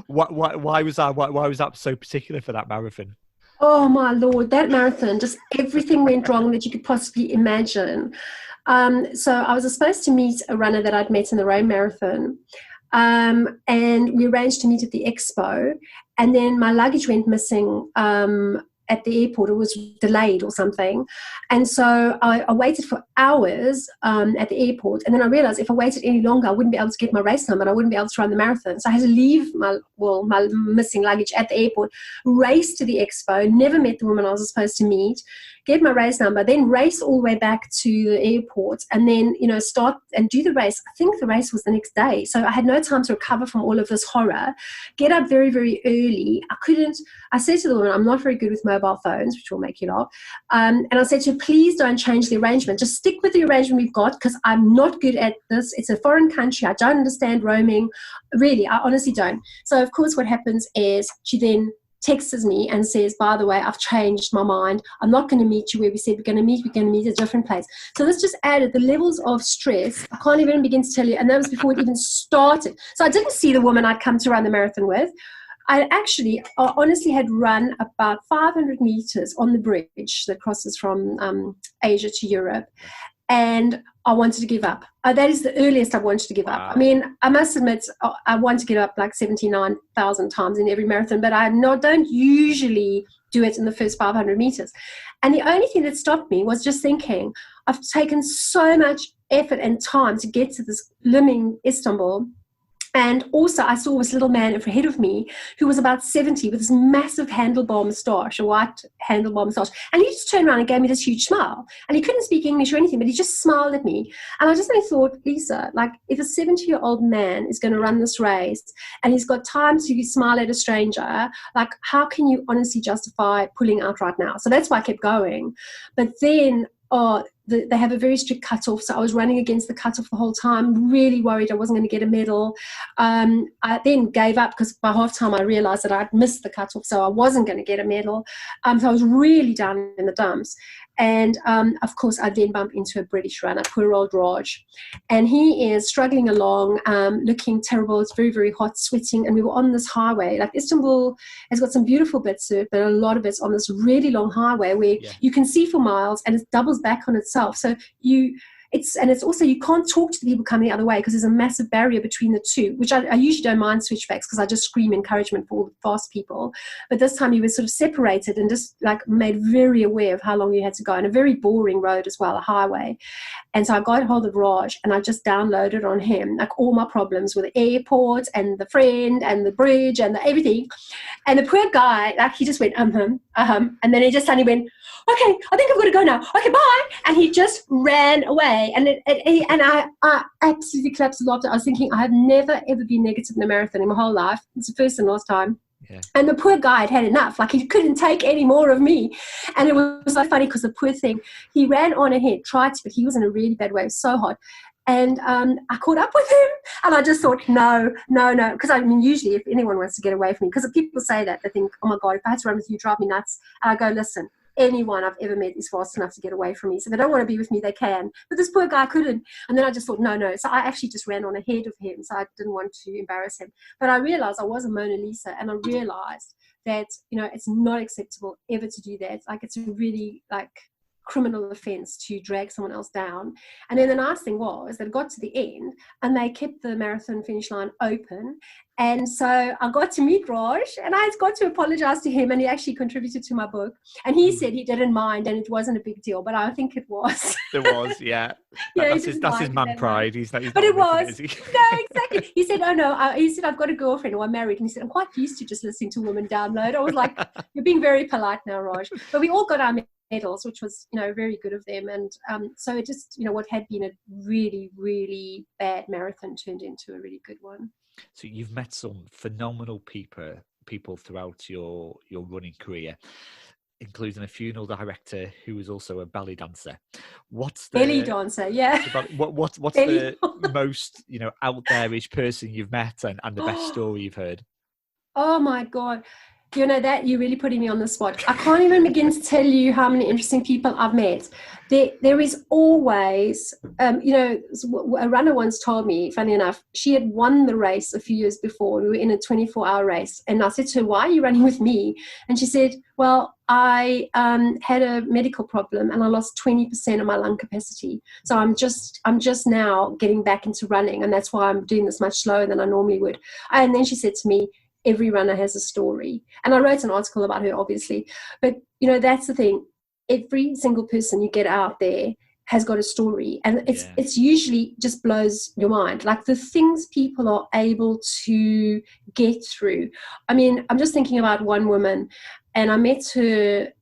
Why was that so particular for that marathon? Oh my Lord, that marathon, just everything went wrong that you could possibly imagine. So I was supposed to meet a runner that I'd met in the Rome Marathon. And we arranged to meet at the expo. And then my luggage went missing at the airport. It was delayed or something. And so I waited for hours at the airport. And then I realized if I waited any longer, I wouldn't be able to get my race number and I wouldn't be able to run the marathon. So I had to leave my missing luggage at the airport, race to the expo, never met the woman I was supposed to meet, get my race number, then race all the way back to the airport, and then, you know, start and do the race. I think the race was the next day. So I had no time to recover from all of this horror. Get up very, very early. I said to the woman, I'm not very good with mobile phones, which will make you laugh. And I said to her, please don't change the arrangement. Just stick with the arrangement we've got, because I'm not good at this. It's a foreign country. I don't understand roaming. Really, I honestly don't. So, of course, what happens is she then texts me and says, by the way, I've changed my mind. I'm not going to meet you where we said we're going to meet. We're going to meet at a different place. So this just added the levels of stress. I can't even begin to tell you. And that was before it even started. So I didn't see the woman I'd come to run the marathon with. I honestly had run about 500 meters on the bridge that crosses from Asia to Europe. And I wanted to give up. That is the earliest I wanted to give up. I mean, I must admit, I want to give up like 79,000 times in every marathon, but I don't usually do it in the first 500 meters. And the only thing that stopped me was just thinking, I've taken so much effort and time to get to this blooming Istanbul. And also I saw this little man ahead of me who was about 70 with this massive handlebar moustache, a white handlebar moustache. And he just turned around and gave me this huge smile. And he couldn't speak English or anything, but he just smiled at me. And I just thought, Lisa, like if a 70-year-old man is going to run this race and he's got time to smile at a stranger, like how can you honestly justify pulling out right now? So that's why I kept going. But then they have a very strict cutoff, so I was running against the cutoff the whole time, really worried I wasn't going to get a medal. I then gave up because by halftime I realized that I'd missed the cutoff, so I wasn't going to get a medal. So I was really down in the dumps. And of course, I then bump into a British runner, poor old Raj. And he is struggling along, looking terrible. It's very, very hot, sweating. And we were on this highway. Like, Istanbul has got some beautiful bits, but a lot of it's on this really long highway where you can see for miles, and it doubles back on itself. So it's also, you can't talk to the people coming the other way because there's a massive barrier between the two, which I usually don't mind switchbacks because I just scream encouragement for all the fast people. But this time you were sort of separated and just like made very aware of how long you had to go, and a very boring road as well, a highway. And so I got hold of Raj and I just downloaded on him like all my problems with the airport and the friend and the bridge and everything. And the poor guy, like, he just went, and then he just suddenly went, okay, I think I've got to go now. Okay, bye. And he just ran away. And I absolutely collapsed with laughter. I was thinking, I have never, ever been negative in a marathon in my whole life. It's the first and last time. Yeah. And the poor guy had had enough. Like, he couldn't take any more of me. And it was so funny because the poor thing, he ran on ahead, tried to, but he was in a really bad way. It was so hot. And I caught up with him, and I just thought, no. Because, I mean, usually if anyone wants to get away from me, because people say that, they think, oh, my God, if I had to run with you, drive me nuts. And I go, listen, anyone I've ever met is fast enough to get away from me. So if they don't want to be with me, they can. But this poor guy couldn't. And then I just thought, no. So I actually just ran on ahead of him. So I didn't want to embarrass him. But I realized I was a Mona Lisa, and I realized that, it's not acceptable ever to do that. Like, it's a really, like, criminal offense to drag someone else down. And then the nice thing was that it got to the end and they kept the marathon finish line open. And so I got to meet Raj, and I got to apologize to him, and he actually contributed to my book. And he said he didn't mind and it wasn't a big deal, but I think it was. It was, yeah. That's his man pride. He's but it was. No, exactly. He said, oh no, he said, I've got a girlfriend, or I'm married. And he said, I'm quite used to just listening to women download. I was like, you're being very polite now, Raj. But we all got our medals, which was, very good of them. And so it just, what had been a really, really bad marathon turned into a really good one. So you've met some phenomenal people throughout your running career, including a funeral director who was also a belly dancer. What's the belly dancer? Yeah. What's the most out there-ish person you've met, and the best story you've heard? Oh my God. That you're really putting me on the spot. I can't even begin to tell you how many interesting people I've met. There is always, a runner once told me, funny enough, she had won the race a few years before. We were in a 24-hour race. And I said to her, why are you running with me? And she said, well, I had a medical problem and I lost 20% of my lung capacity. So I'm just now getting back into running. And that's why I'm doing this much slower than I normally would. And then she said to me, every runner has a story. And I wrote an article about her, obviously. But, that's the thing. Every single person you get out there has got a story. And it's usually just blows your mind. Like, the things people are able to get through. I mean, I'm just thinking about one woman, and I met her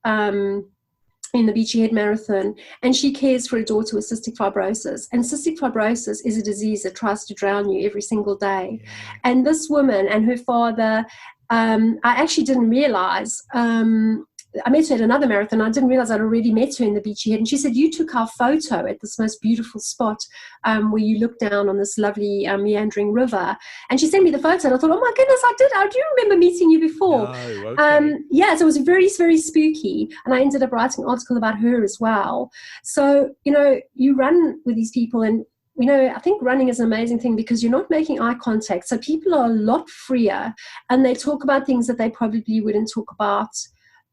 in the Beachy Head Marathon, and she cares for a daughter with cystic fibrosis. And cystic fibrosis is a disease that tries to drown you every single day. Yeah. And this woman and her father, I actually didn't realize, I met her at another marathon. I didn't realize I'd already met her in the Beachy Head. And she said, you took our photo at this most beautiful spot where you look down on this lovely meandering river. And she sent me the photo, and I thought, oh my goodness, I did. I do remember meeting you before. Oh, okay. So it was very, very spooky. And I ended up writing an article about her as well. So, you run with these people, and I think running is an amazing thing because you're not making eye contact. So people are a lot freer, and they talk about things that they probably wouldn't talk about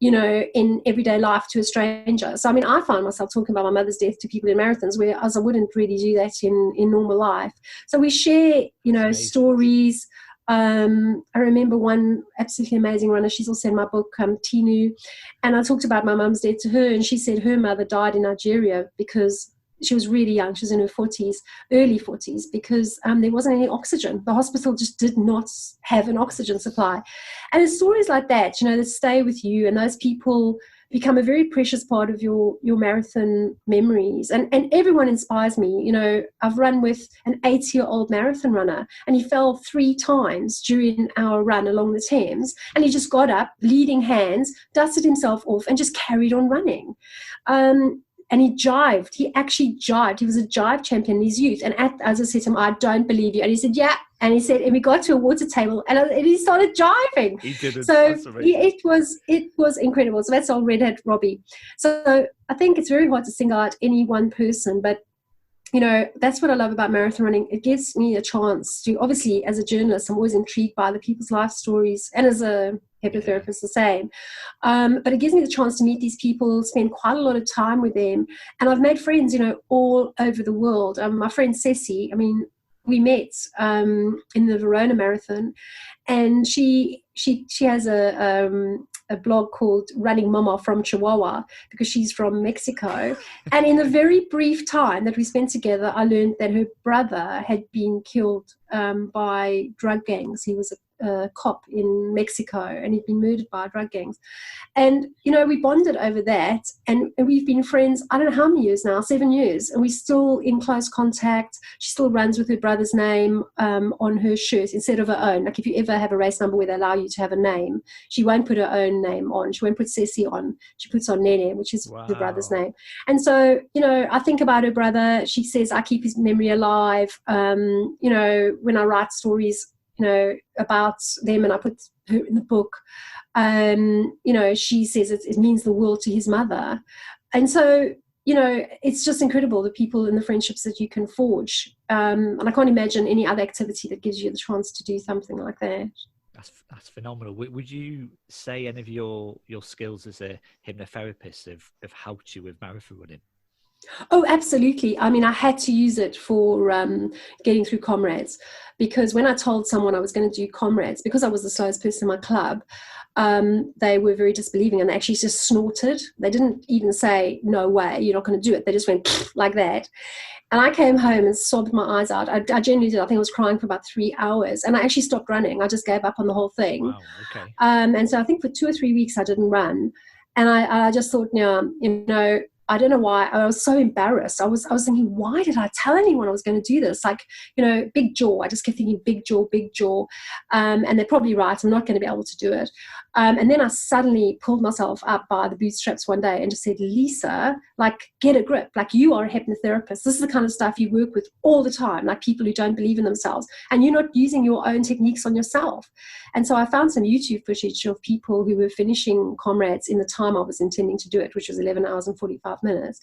in everyday life to a stranger. So, I mean, I find myself talking about my mother's death to people in marathons, whereas I wouldn't really do that in normal life. So we share, stories. I remember one absolutely amazing runner. She's also in my book, Tinu. And I talked about my mum's death to her, and she said her mother died in Nigeria because she was really young. She was in her 40s, early 40s, because there wasn't any oxygen. The hospital just did not have an oxygen supply. And it's stories like that, that stay with you, and those people become a very precious part of your marathon memories. And everyone inspires me. I've run with an 80-year-old marathon runner, and he fell 3 times during our run along the Thames, and he just got up, bleeding hands, dusted himself off, and just carried on running. And he jived. He actually jived. He was a jive champion in his youth. And as I said to him, I don't believe you. And he said, yeah, And he said, and we got to a water table, and he started jiving. He didn't. So it was incredible. So that's our redhead Robbie. So I think it's very hard to single out any one person, but that's what I love about marathon running. It gives me a chance to, obviously, as a journalist, I'm always intrigued by the people's life stories, and as a hypnotherapist, the same. But it gives me the chance to meet these people, spend quite a lot of time with them, and I've made friends, all over the world. My friend Ceci, we met in the Verona Marathon, and she has a blog called Running Mama from Chihuahua, because she's from Mexico. And in the very brief time that we spent together, I learned that her brother had been killed by drug gangs. He was a cop in Mexico, and he'd been murdered by drug gangs. And, we bonded over that, and we've been friends, I don't know how many years now, 7 years, and we're still in close contact. She still runs with her brother's name on her shirt instead of her own. Like, if you ever have a race number where they allow you to have a name, she won't put her own name on. She won't put Ceci on. She puts on Nene, which is her brother's name. And so, I think about her brother. She says, I keep his memory alive. When I write stories, about them, and I put her in the book, she says it means the world to his mother. And so, it's just incredible, the people and the friendships that you can forge. And I can't imagine any other activity that gives you the chance to do something like that. That's phenomenal. Would you say any of your skills as a hypnotherapist have helped you with marathon running? Oh, absolutely. I had to use it for getting through Comrades, because when I told someone I was going to do Comrades, because I was the slowest person in my club, they were very disbelieving, and they actually just snorted. They didn't even say, no way, you're not going to do it. They just went like that. And I came home and sobbed my eyes out. I genuinely did. I think I was crying for about 3 hours, and I actually stopped running. I just gave up on the whole thing. Wow, okay. And so I think for 2 or 3 weeks I didn't run. And I just thought, I don't know why. I was so embarrassed. I was thinking, why did I tell anyone I was going to do this? Like, big jaw. I just kept thinking, big jaw, big jaw. And they're probably right. I'm not going to be able to do it. And then I suddenly pulled myself up by the bootstraps one day and just said, Lisa, get a grip. You are a hypnotherapist. This is the kind of stuff you work with all the time, like people who don't believe in themselves. And you're not using your own techniques on yourself. And so I found some YouTube footage of people who were finishing Comrades in the time I was intending to do it, which was 11 hours and 45 minutes.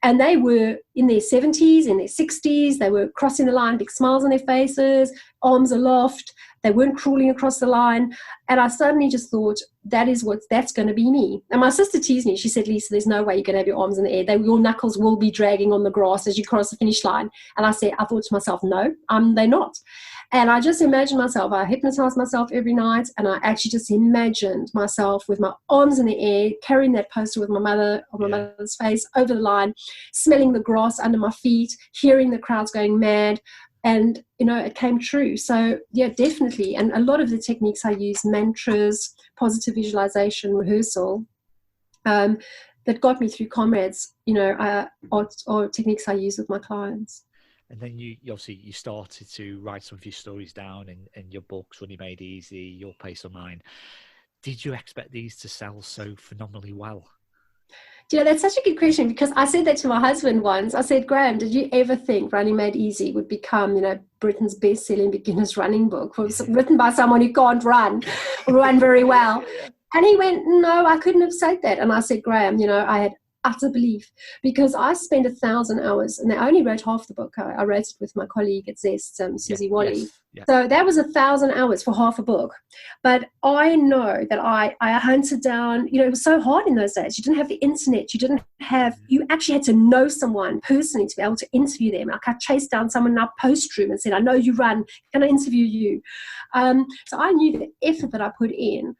And they were in their 70s, in their 60s. They were crossing the line, big smiles on their faces, arms aloft. They weren't crawling across the line. And I suddenly just thought, that's going to be me. And my sister teased me. She said, Lisa, there's no way you're going to have your arms in the air. Your knuckles will be dragging on the grass as you cross the finish line. And I thought to myself, no, they're not. And I just imagined myself, I hypnotized myself every night, and I actually just imagined myself with my arms in the air, carrying that poster with my mother on my mother's face over the line, smelling the grass under my feet, hearing the crowds going mad. And, it came true. So, yeah, definitely. And a lot of the techniques I use, mantras, positive visualization, rehearsal, that got me through Comrades, are techniques I use with my clients. And then you obviously you started to write some of your stories down in your books, Running Made Easy, Your Pace or Mine. Did you expect these to sell so phenomenally well? That's such a good question, because I said that to my husband once. I said, Graham, did you ever think Running Made Easy would become, Britain's best-selling beginner's running book, written by someone who can't run very well? And he went, no, I couldn't have said that. And I said, Graham, I had utter belief, because I spent 1,000 hours, and I only wrote half the book. I wrote it with my colleague at Zest, Susie Wally. Yes. So that was 1,000 hours for half a book. But I know that I hunted down, it was so hard in those days. You didn't have the internet. You actually had to know someone personally to be able to interview them. Like, I chased down someone in our post room and said, I know you run, can I interview you? So I knew the effort that I put in,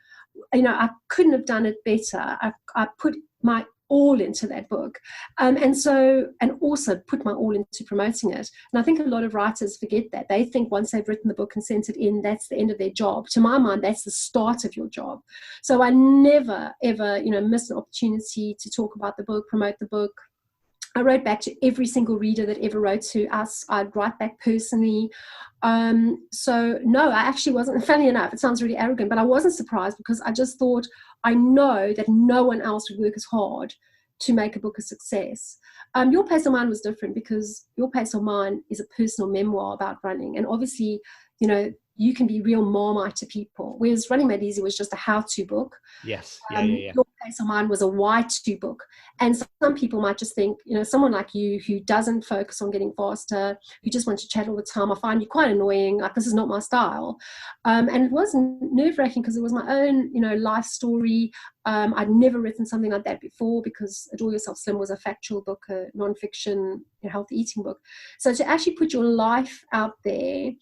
I couldn't have done it better. I put my all into that book, and also put my all into promoting it. And I think a lot of writers forget that. They think once they've written the book and sent it in, that's the end of their job. To my mind, that's the start of your job. So I never ever missed an opportunity to talk about the book, promote the book. I wrote back to every single reader that ever wrote to us. I'd write back personally. So no, I actually wasn't, funny enough, it sounds really arrogant, but I wasn't surprised, because I just thought, I know that no one else would work as hard to make a book a success. Your Pace or Mine was different, because Your Pace or Mine is a personal memoir about running. And obviously you can be real Marmite to people. Whereas Running Made Easy was just a how-to book. Yes. Your Place of Mine was a why-to book. And some people might just think, someone like you who doesn't focus on getting faster, who just wants to chat all the time, I find you quite annoying. Like, this is not my style. And it was nerve-wracking because it was my own, life story. I'd never written something like that before because Adore Yourself Slim was a factual book, a non-fiction healthy eating book. So to actually put your life out there,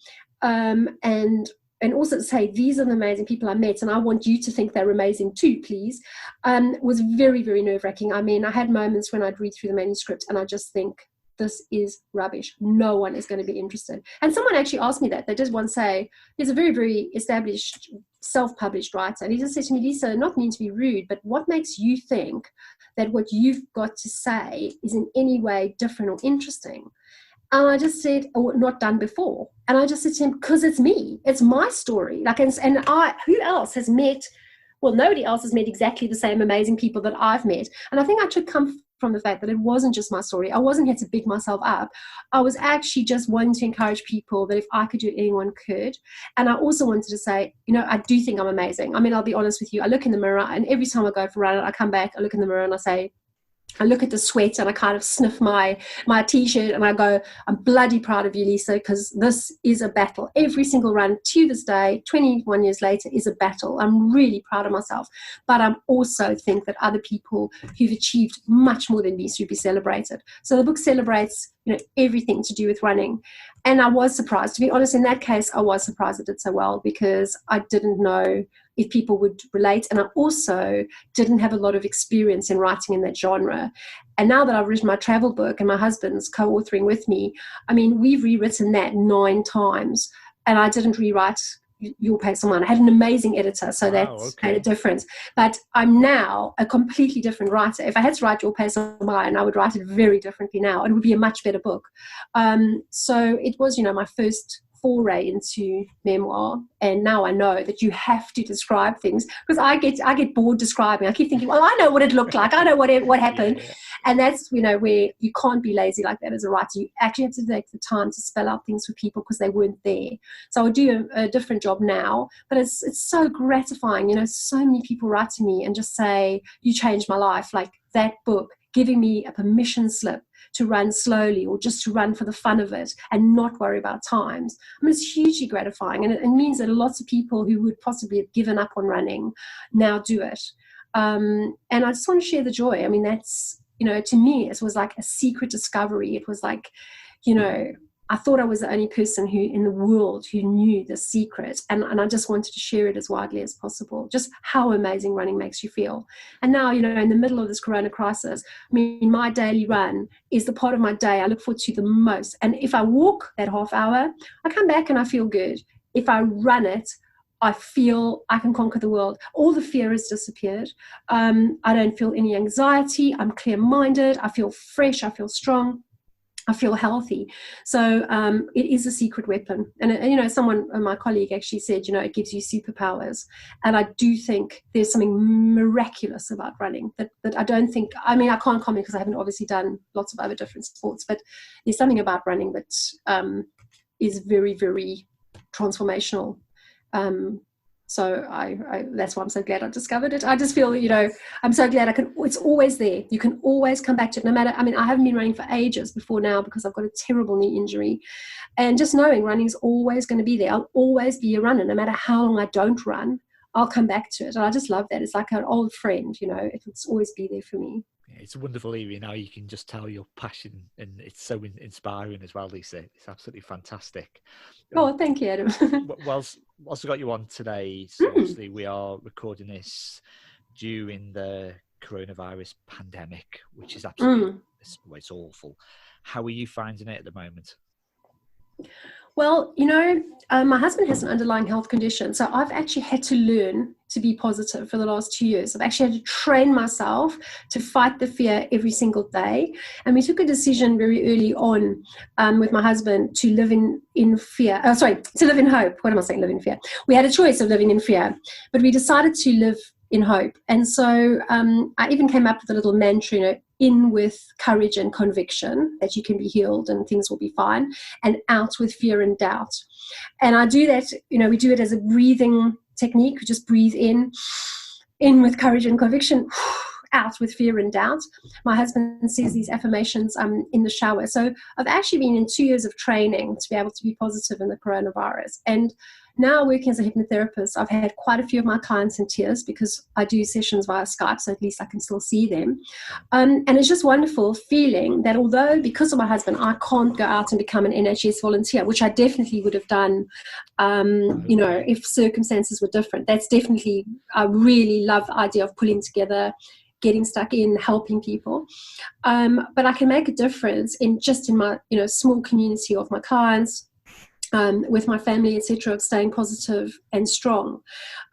and also to say, these are the amazing people I met, and I want you to think they're amazing too, please, was very, very nerve-wracking. I mean, I had moments when I'd read through the manuscript and I just think, this is rubbish. No one is going to be interested. And someone actually asked me that. They did once say, he's a very, very established, self-published writer. And he just said to me, Lisa, not mean to be rude, but what makes you think that what you've got to say is in any way different or interesting? And I just said, oh, not done before. And I just said to him, because it's me. It's my story. Who else has met, well, nobody else has met exactly the same amazing people that I've met. And I think I took comfort from the fact that it wasn't just my story. I wasn't here to big myself up. I was actually just wanting to encourage people that if I could do it, anyone could. And I also wanted to say, I do think I'm amazing. I mean, I'll be honest with you. I look in the mirror, and every time I go for a run, I come back, I look in the mirror and I look at the sweat and I kind of sniff my t-shirt and I go, I'm bloody proud of you, Lisa, because this is a battle. Every single run to this day, 21 years later, is a battle. I'm really proud of myself. But I also think that other people who've achieved much more than me should be celebrated. So the book celebrates, everything to do with running. And I was surprised. To be honest, in that case, I was surprised it did so well because I didn't know if people would relate. And I also didn't have a lot of experience in writing in that genre. And now that I've written my travel book and my husband's co-authoring with me, I mean, we've rewritten that 9 times. And I didn't rewrite Your Place of Mine. I had an amazing editor, so that's made a difference. But I'm now a completely different writer. If I had to write Your Place of Mine, I would write it very differently now. It would be a much better book. So it was, my first foray into memoir, and now I know that you have to describe things because I get bored describing. I keep thinking, well, I know what it looked like, I know what happened. Yeah. And that's where you can't be lazy like that as a writer. You actually have to take the time to spell out things for people because they weren't there. So I do a different job now, but it's so gratifying. So many people write to me and just say, you changed my life. Like that book giving me a permission slip to run slowly or just to run for the fun of it and not worry about times. I mean, it's hugely gratifying, and it means that lots of people who would possibly have given up on running now do it. And I just want to share the joy. I mean, that's, to me, it was like a secret discovery. It was like, I thought I was the only person in the world who knew the secret, and I just wanted to share it as widely as possible, just how amazing running makes you feel. And now, in the middle of this corona crisis, I mean, my daily run is the part of my day I look forward to the most. And if I walk that half hour, I come back and I feel good. If I run it, I feel I can conquer the world. All the fear has disappeared. I don't feel any anxiety. I'm clear-minded. I feel fresh. I feel strong. I feel healthy. So it is a secret weapon. And, my colleague actually said, it gives you superpowers. And I do think there's something miraculous about running that I don't think, I mean, I can't comment because I haven't obviously done lots of other different sports, but there's something about running that is very, very transformational. So that's why I'm so glad I discovered it. I just feel, I'm so glad it's always there. You can always come back to it no matter, I mean, I haven't been running for ages before now because I've got a terrible knee injury. And just knowing running's always going to be there. I'll always be a runner. No matter how long I don't run, I'll come back to it. And I just love that. It's like an old friend, it'll always be there for me. It's a wonderful area now. You can just tell your passion, and it's so inspiring as well, Lisa. It's absolutely fantastic. Oh, thank you, Adam. whilst I got you on today, so obviously we are recording this during the coronavirus pandemic, which is absolutely it's awful. How are you finding it at the moment? Well, my husband has an underlying health condition, so I've actually had to learn to be positive for the last 2 years. I've actually had to train myself to fight the fear every single day. And we took a decision very early on with my husband to live in fear. To live in hope. What am I saying, live in fear? We had a choice of living in fear, but we decided to live in hope. And so I even came up with a little mantra, in with courage and conviction that you can be healed and things will be fine, and out with fear and doubt. And I do that, we do it as a breathing technique. We just breathe in with courage and conviction, out with fear and doubt. My husband says these affirmations in the shower. So I've actually been in 2 years of training to be able to be positive in the coronavirus. And now working as a hypnotherapist, I've had quite a few of my clients in tears because I do sessions via Skype, so at least I can still see them. And it's just wonderful feeling that although because of my husband, I can't go out and become an NHS volunteer, which I definitely would have done, if circumstances were different. That's definitely, I really love the idea of pulling together, getting stuck in, helping people. But I can make a difference in my, small community of my clients, with my family, etc., of staying positive and strong.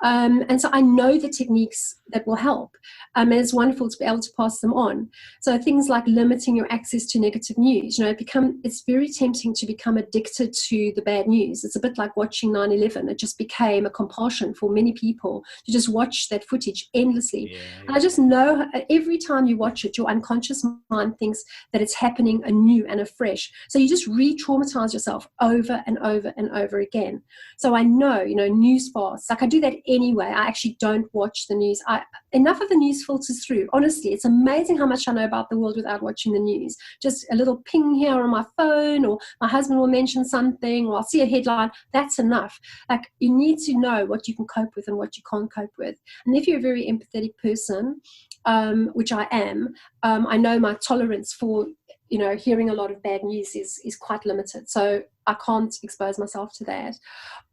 And so I know the techniques that will help. And it's wonderful to be able to pass them on. So things like limiting your access to negative news. It's very tempting to become addicted to the bad news. It's a bit like watching 9/11. It just became a compulsion for many people to just watch that footage endlessly. Yeah. I just know every time you watch it, your unconscious mind thinks that it's happening anew and afresh. So you just re-traumatize yourself over and over and over again. So I know, news fasts, like I do that anyway. I actually don't watch the news. Enough of the news filters through. Honestly, it's amazing how much I know about the world without watching the news. Just a little ping here on my phone, or my husband will mention something, or I'll see a headline. That's enough. Like, you need to know what you can cope with and what you can't cope with. And if you're a very empathetic person, which I am, I know my tolerance for hearing a lot of bad news is quite limited. So I can't expose myself to that.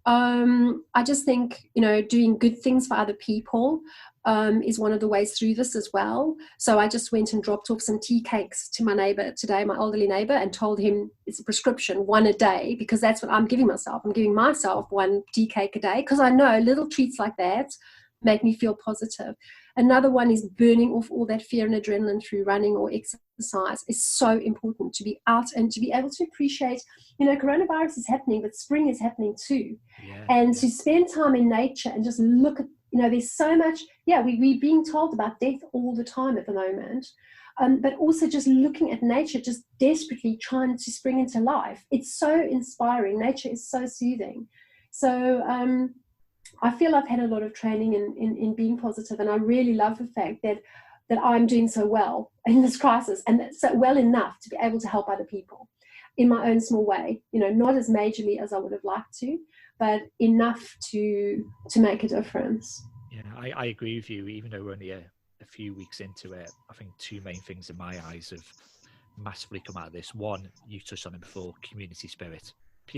I just think, doing good things for other people is one of the ways through this as well. So I just went and dropped off some tea cakes to my neighbor today, my elderly neighbor, and told him it's a prescription, one a day, because that's what I'm giving myself. I'm giving myself one tea cake a day because I know little treats like that make me feel positive. Another one is burning off all that fear and adrenaline through running or exercise. Is so important to be out and to be able to appreciate, coronavirus is happening, but spring is happening too. Yeah. And to spend time in nature and just look at, there's so much, we're being told about death all the time at the moment. But also just looking at nature, just desperately trying to spring into life. It's so inspiring. Nature is so soothing. So, I feel I've had a lot of training in being positive, and I really love the fact that I'm doing so well in this crisis, and so well enough to be able to help other people in my own small way, not as majorly as I would have liked to, but enough to make a difference. Yeah, I agree with you. Even though we're only a few weeks into it, I think two main things in my eyes have massively come out of this. One, you touched on it before, community spirit.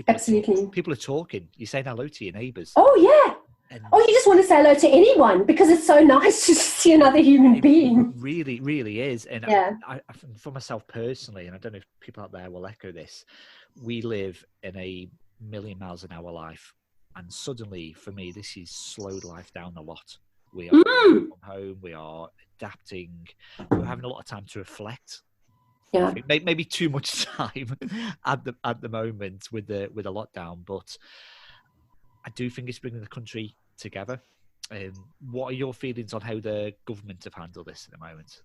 Absolutely. People are talking. You're saying hello to your neighbours. Oh, yeah. You just want to say hello to anyone because it's so nice to see another human being. It really, really is. And yeah. I, for myself personally, and I don't know if people out there will echo this, we live in a million miles an hour life. And suddenly, for me, this has slowed life down a lot. We are from home, we are adapting, we're having a lot of time to reflect. Yeah, maybe too much time at the moment with the lockdown, but I do think it's bringing the country together. What are your feelings on how the government have handled this at the moment?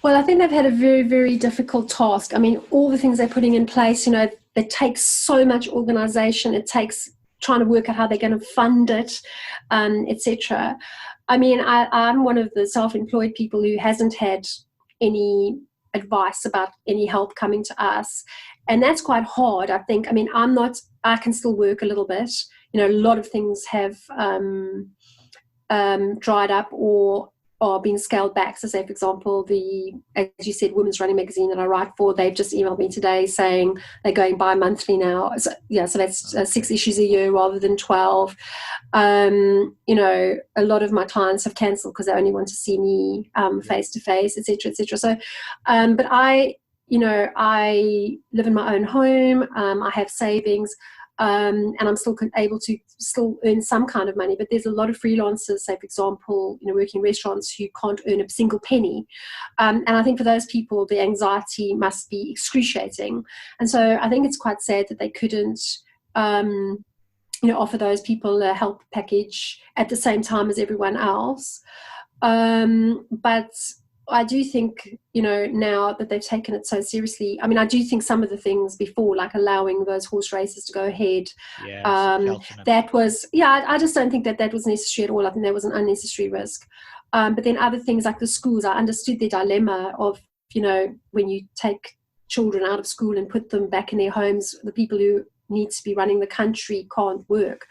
Well, I think they've had a very, very difficult task. I mean, all the things they're putting in place, it takes so much organisation. It takes trying to work out how they're going to fund it, etc. I mean, I'm one of the self-employed people who hasn't had any advice about any help coming to us, and that's quite hard. I think, I mean, I can still work a little bit, a lot of things have dried up or are being scaled back. So say, for example, as you said, Women's Running Magazine that I write for, they've just emailed me today saying they're going bi-monthly now. So that's 6 issues a year rather than 12. A lot of my clients have cancelled because they only want to see me face-to-face, etc., etc. So, but I live in my own home. I have savings. And I'm still able to earn some kind of money, but there's a lot of freelancers, say, for example, working in restaurants who can't earn a single penny. And I think for those people, the anxiety must be excruciating. And so I think it's quite sad that they couldn't, offer those people a help package at the same time as everyone else. But I do think, now that they've taken it so seriously, I mean, I do think some of the things before, like allowing those horse races to go ahead, that was, I just don't think that was necessary at all. I think that was an unnecessary risk. But then other things like the schools, I understood the dilemma of, when you take children out of school and put them back in their homes, the people who need to be running the country can't work.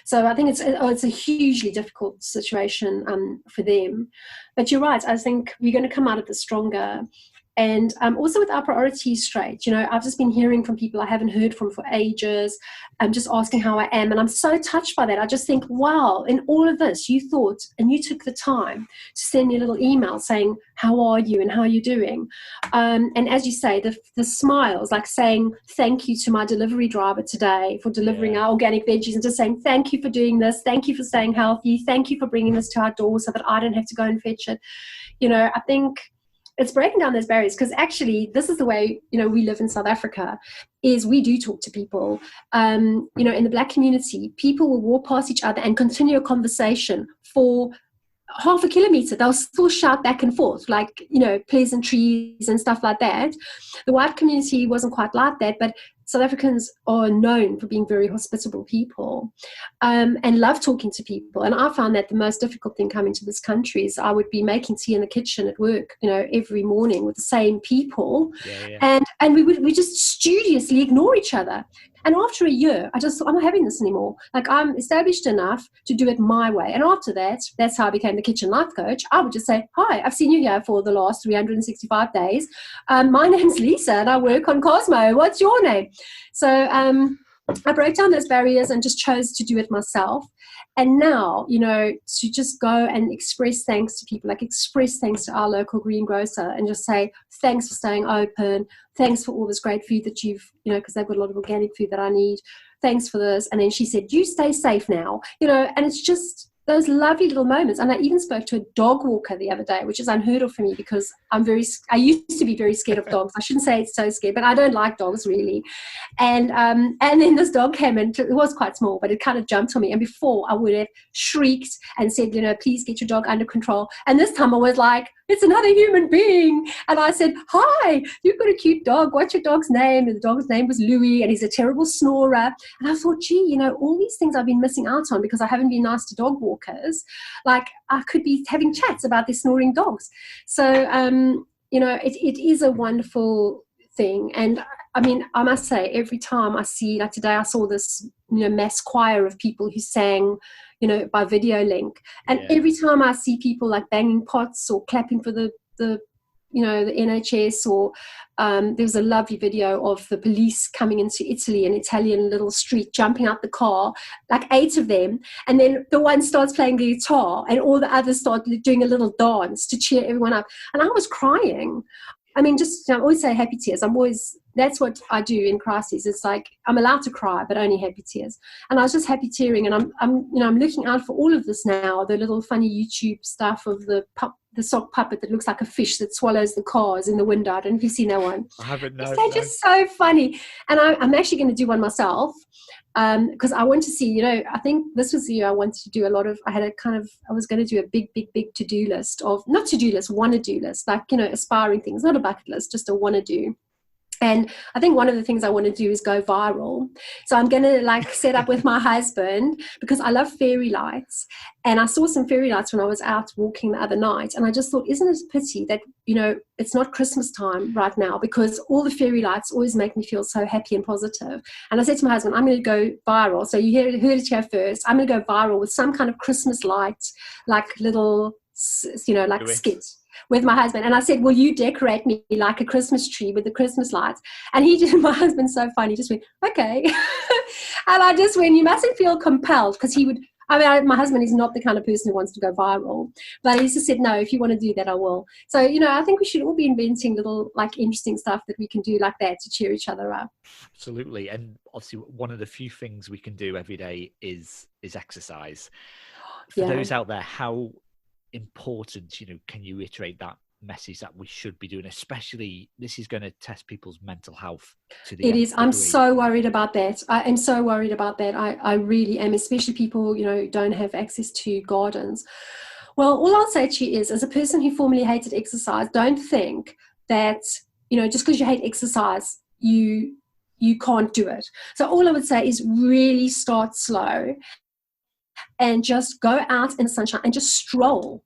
So I think it's a hugely difficult situation for them. But you're right. I think we're going to come out of this stronger. And also with our priorities straight, I've just been hearing from people I haven't heard from for ages. I'm just asking how I am. And I'm so touched by that. I just think, wow, in all of this, you thought and you took the time to send me a little email saying, how are you and how are you doing? And as you say, the smiles, like saying thank you to my delivery driver today for delivering our organic veggies, and just saying thank you for doing this. Thank you for staying healthy. Thank you for bringing this to our door so that I don't have to go and fetch it. I think it's breaking down those barriers, because actually this is the way, we live in South Africa, is we do talk to people. In the Black community, people will walk past each other and continue a conversation for half a kilometer. They'll still shout back and forth, like, pleasantries and stuff like that. The white community wasn't quite like that, but South Africans are known for being very hospitable people, and love talking to people. And I found that the most difficult thing coming to this country is I would be making tea in the kitchen at work, every morning with the same people, and we just studiously ignore each other. And after a year, I just thought, I'm not having this anymore. Like, I'm established enough to do it my way. And after that, that's how I became the kitchen life coach. I would just say, hi, I've seen you here for the last 365 days. My name's Lisa and I work on Cosmo. What's your name? So I broke down those barriers and just chose to do it myself. And now, to just go and express thanks to people, like express thanks to our local greengrocer and just say, thanks for staying open. Thanks for all this great food that you've, because they've got a lot of organic food that I need. Thanks for this. And then she said, you stay safe now, and it's just those lovely little moments. And I even spoke to a dog walker the other day, which is unheard of for me because I used to be very scared of dogs. I shouldn't say it's so scared, but I don't like dogs really. And then this dog came and it was quite small, but it kind of jumped on me. And before I would have shrieked and said, please get your dog under control. And this time I was like, it's another human being. And I said, hi, you've got a cute dog. What's your dog's name? And the dog's name was Louis, and he's a terrible snorer. And I thought, gee, all these things I've been missing out on because I haven't been nice to dog walkers. Like, I could be having chats about these snoring dogs. So, it is a wonderful thing. And I mean, I must say, every time I see, like today I saw this, mass choir of people who sang, by video link. And every time I see people like banging pots or clapping for the NHS, or there's a lovely video of the police coming into Italy, an Italian little street, jumping out the car, like 8 of them. And then the one starts playing the guitar and all the others start doing a little dance to cheer everyone up. And I was crying. I mean, I always say happy tears. That's what I do in crises. It's like I'm allowed to cry, but only happy tears. And I was just happy tearing. And I'm looking out for all of this now. The little funny YouTube stuff of the sock puppet that looks like a fish that swallows the cars in the window. I don't know if you've seen that one. I haven't. No, they're just so funny. And I'm actually going to do one myself. Because I want to see, I think this was the year I wanted to do a lot of, I was going to do a big to-do list of, not to-do list, want-to-do list, like, aspiring things, not a bucket list, just a want-to-do. And I think one of the things I want to do is go viral. So I'm going to set up with my husband, because I love fairy lights. And I saw some fairy lights when I was out walking the other night. And I just thought, isn't it a pity that, it's not Christmas time right now, because all the fairy lights always make me feel so happy and positive. And I said to my husband, I'm going to go viral. So you heard it here first. I'm going to go viral with some kind of Christmas lights, like little, skits with my husband. And I said, will you decorate me like a Christmas tree with the Christmas lights? And my husband's so funny, he just went, okay. And I just went, you mustn't feel compelled, because my husband is not the kind of person who wants to go viral, but he just said, no, if you want to do that, I will. So, I think we should all be inventing little interesting stuff that we can do like that to cheer each other up. Absolutely. And obviously one of the few things we can do every day is exercise. For those out there, how important, can you reiterate that message that we should be doing, especially this is going to test people's mental health to the it is degree. I'm so worried about that. I am so worried about that. I really am, especially people, don't have access to gardens. Well, all I'll say to you is, as a person who formerly hated exercise, don't think that, just because you hate exercise, you can't do it. So all I would say is really start slow and just go out in the sunshine and just stroll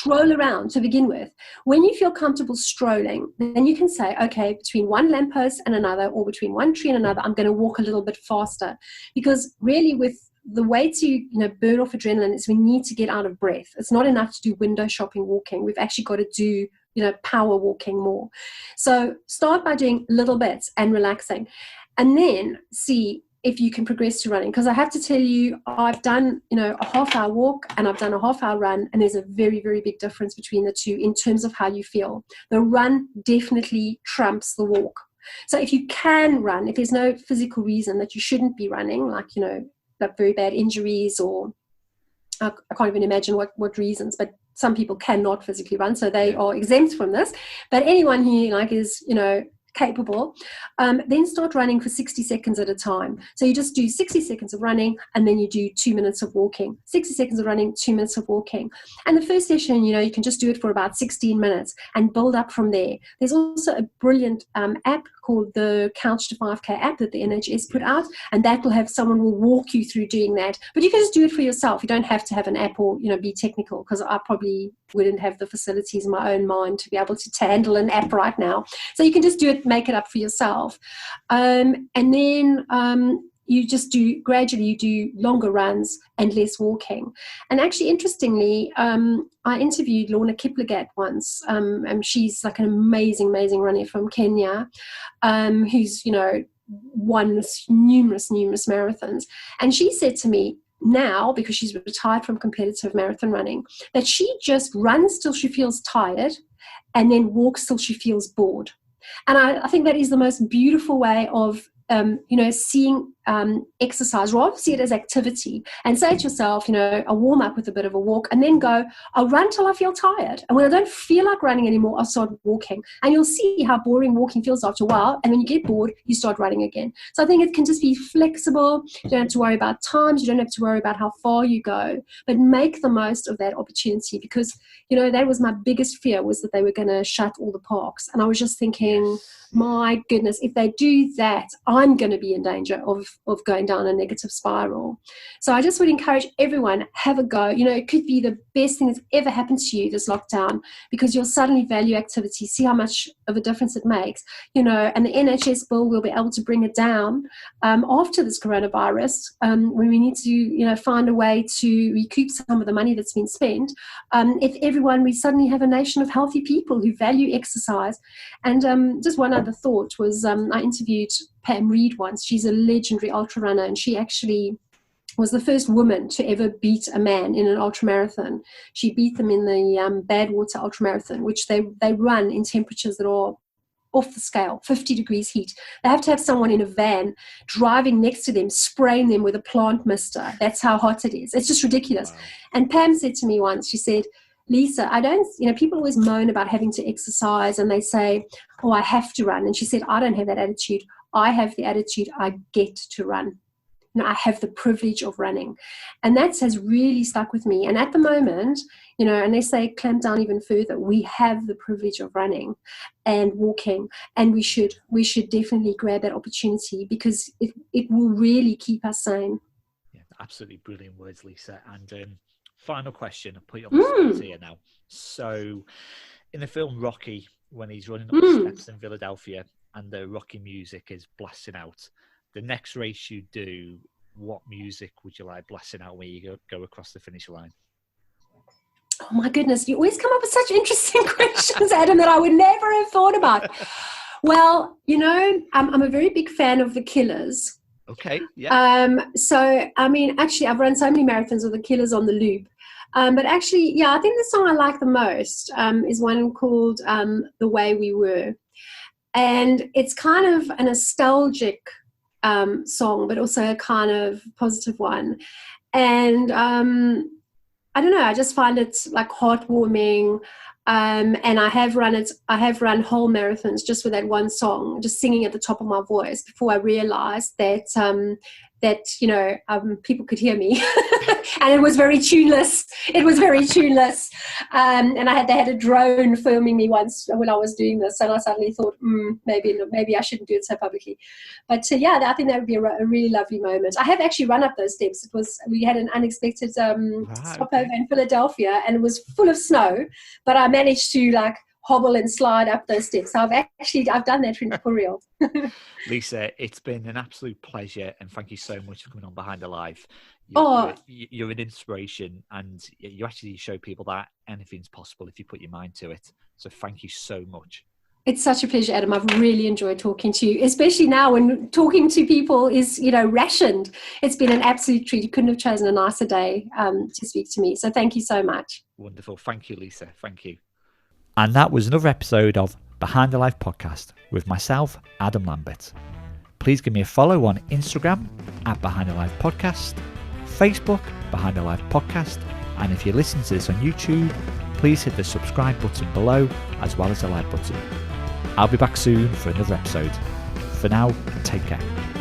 around to begin with. When you feel comfortable strolling, then you can say, okay, between one lamppost and another, or between one tree and another, I'm going to walk a little bit faster. Because really, with the way to burn off adrenaline is we need to get out of breath. It's not enough to do window shopping walking. We've actually got to do power walking more. So start by doing little bits and relaxing, and then see if you can progress to running. Because I have to tell you, I've done a half-hour walk and I've done a half-hour run, and there's a very, very big difference between the two in terms of how you feel. The run definitely trumps the walk. So if you can run, if there's no physical reason that you shouldn't be running, like like very bad injuries, or I can't even imagine what reasons, but some people cannot physically run, so they are exempt from this. But anyone who is capable, then start running for 60 seconds at a time. So you just do 60 seconds of running, and then you do 2 minutes of walking. 60 seconds of running, 2 minutes of walking. And the first session, you can just do it for about 16 minutes and build up from there. There's also a brilliant app called the Couch to 5K app that the NHS put out, and that someone will walk you through doing that. But you can just do it for yourself. You don't have to have an app or be technical, because I probably wouldn't have the facilities in my own mind to be able to handle an app right now. So you can just do it, make it up for yourself, and then you just gradually do longer runs and less walking. And actually, interestingly, I interviewed Lorna Kiplagat once, and she's like an amazing runner from Kenya, who's won numerous marathons. And she said to me now, because she's retired from competitive marathon running, that she just runs till she feels tired and then walks till she feels bored. And I think that is the most beautiful way of seeing exercise. Rather see it as activity, and say to yourself, I'll warm up with a bit of a walk, and then I'll run till I feel tired. And when I don't feel like running anymore, I'll start walking. And you'll see how boring walking feels after a while. And when you get bored, you start running again. So I think it can just be flexible. You don't have to worry about times. You don't have to worry about how far you go, but make the most of that opportunity, because, that was my biggest fear, was that they were going to shut all the parks. And I was just thinking, my goodness, if they do that, I'm going to be in danger of going down a negative spiral. So I just would encourage everyone, have a go. It could be the best thing that's ever happened to you this lockdown, because you'll suddenly value activity, see how much of a difference it makes, and the NHS bill will be able to bring it down after this coronavirus, when we need to, find a way to recoup some of the money that's been spent. If we suddenly have a nation of healthy people who value exercise. And just one other thought was, I interviewed Pam Reed once. She's a legendary ultra runner, and she actually was the first woman to ever beat a man in an ultramarathon. She beat them in the Badwater ultramarathon, which they run in temperatures that are off the scale, 50 degrees heat. They have to have someone in a van driving next to them, spraying them with a plant mister. That's how hot it is. It's just ridiculous. Wow. And Pam said to me once, she said, Lisa, people always moan about having to exercise, and they say, oh, I have to run. And she said, I don't have that attitude. I have the attitude, I get to run. I have the privilege of running. And that has really stuck with me. And at the moment, and they say clamp down even further, we have the privilege of running and walking, and we should definitely grab that opportunity, because it will really keep us sane. Yeah, absolutely brilliant words, Lisa. And final question, I'll put you on the spot here now. So in the film Rocky, when he's running up the steps in Philadelphia and the Rocky music is blasting out, the next race you do, what music would you like blasting out when you go across the finish line? Oh my goodness, you always come up with such interesting questions, Adam, that I would never have thought about. Well, I'm a very big fan of the Killers. Okay, yeah. So, actually, I've run so many marathons with the Killers on the loop. But actually, I think the song I like the most is one called The Way We Were. And it's kind of a nostalgic song, but also a kind of positive one. And I don't know, I just find it like heartwarming. And I have run whole marathons just with that one song, just singing at the top of my voice, before I realized that that, people could hear me. And it was very tuneless. And they had a drone filming me once when I was doing this. And I suddenly thought, maybe I shouldn't do it so publicly. But I think that would be a really lovely moment. I have actually run up those steps. We had an unexpected stopover in Philadelphia, and it was full of snow, but I managed to hobble and slide up those steps. So I've done that for real. Lisa, it's been an absolute pleasure, and thank you so much for coming on Behind the Life. You're an inspiration, and you actually show people that anything's possible if you put your mind to it. So thank you so much. It's such a pleasure, Adam. I've really enjoyed talking to you, especially now when talking to people is, rationed. It's been an absolute treat. You couldn't have chosen a nicer day to speak to me. So thank you so much. Wonderful. Thank you, Lisa. Thank you. And that was another episode of Behind the Life podcast with myself, Adam Lambert. Please give me a follow on Instagram at Behind the Life Podcast, Facebook, Behind the Life Podcast, and if you listen to this on YouTube, please hit the subscribe button below as well as the like button. I'll be back soon for another episode. For now, take care.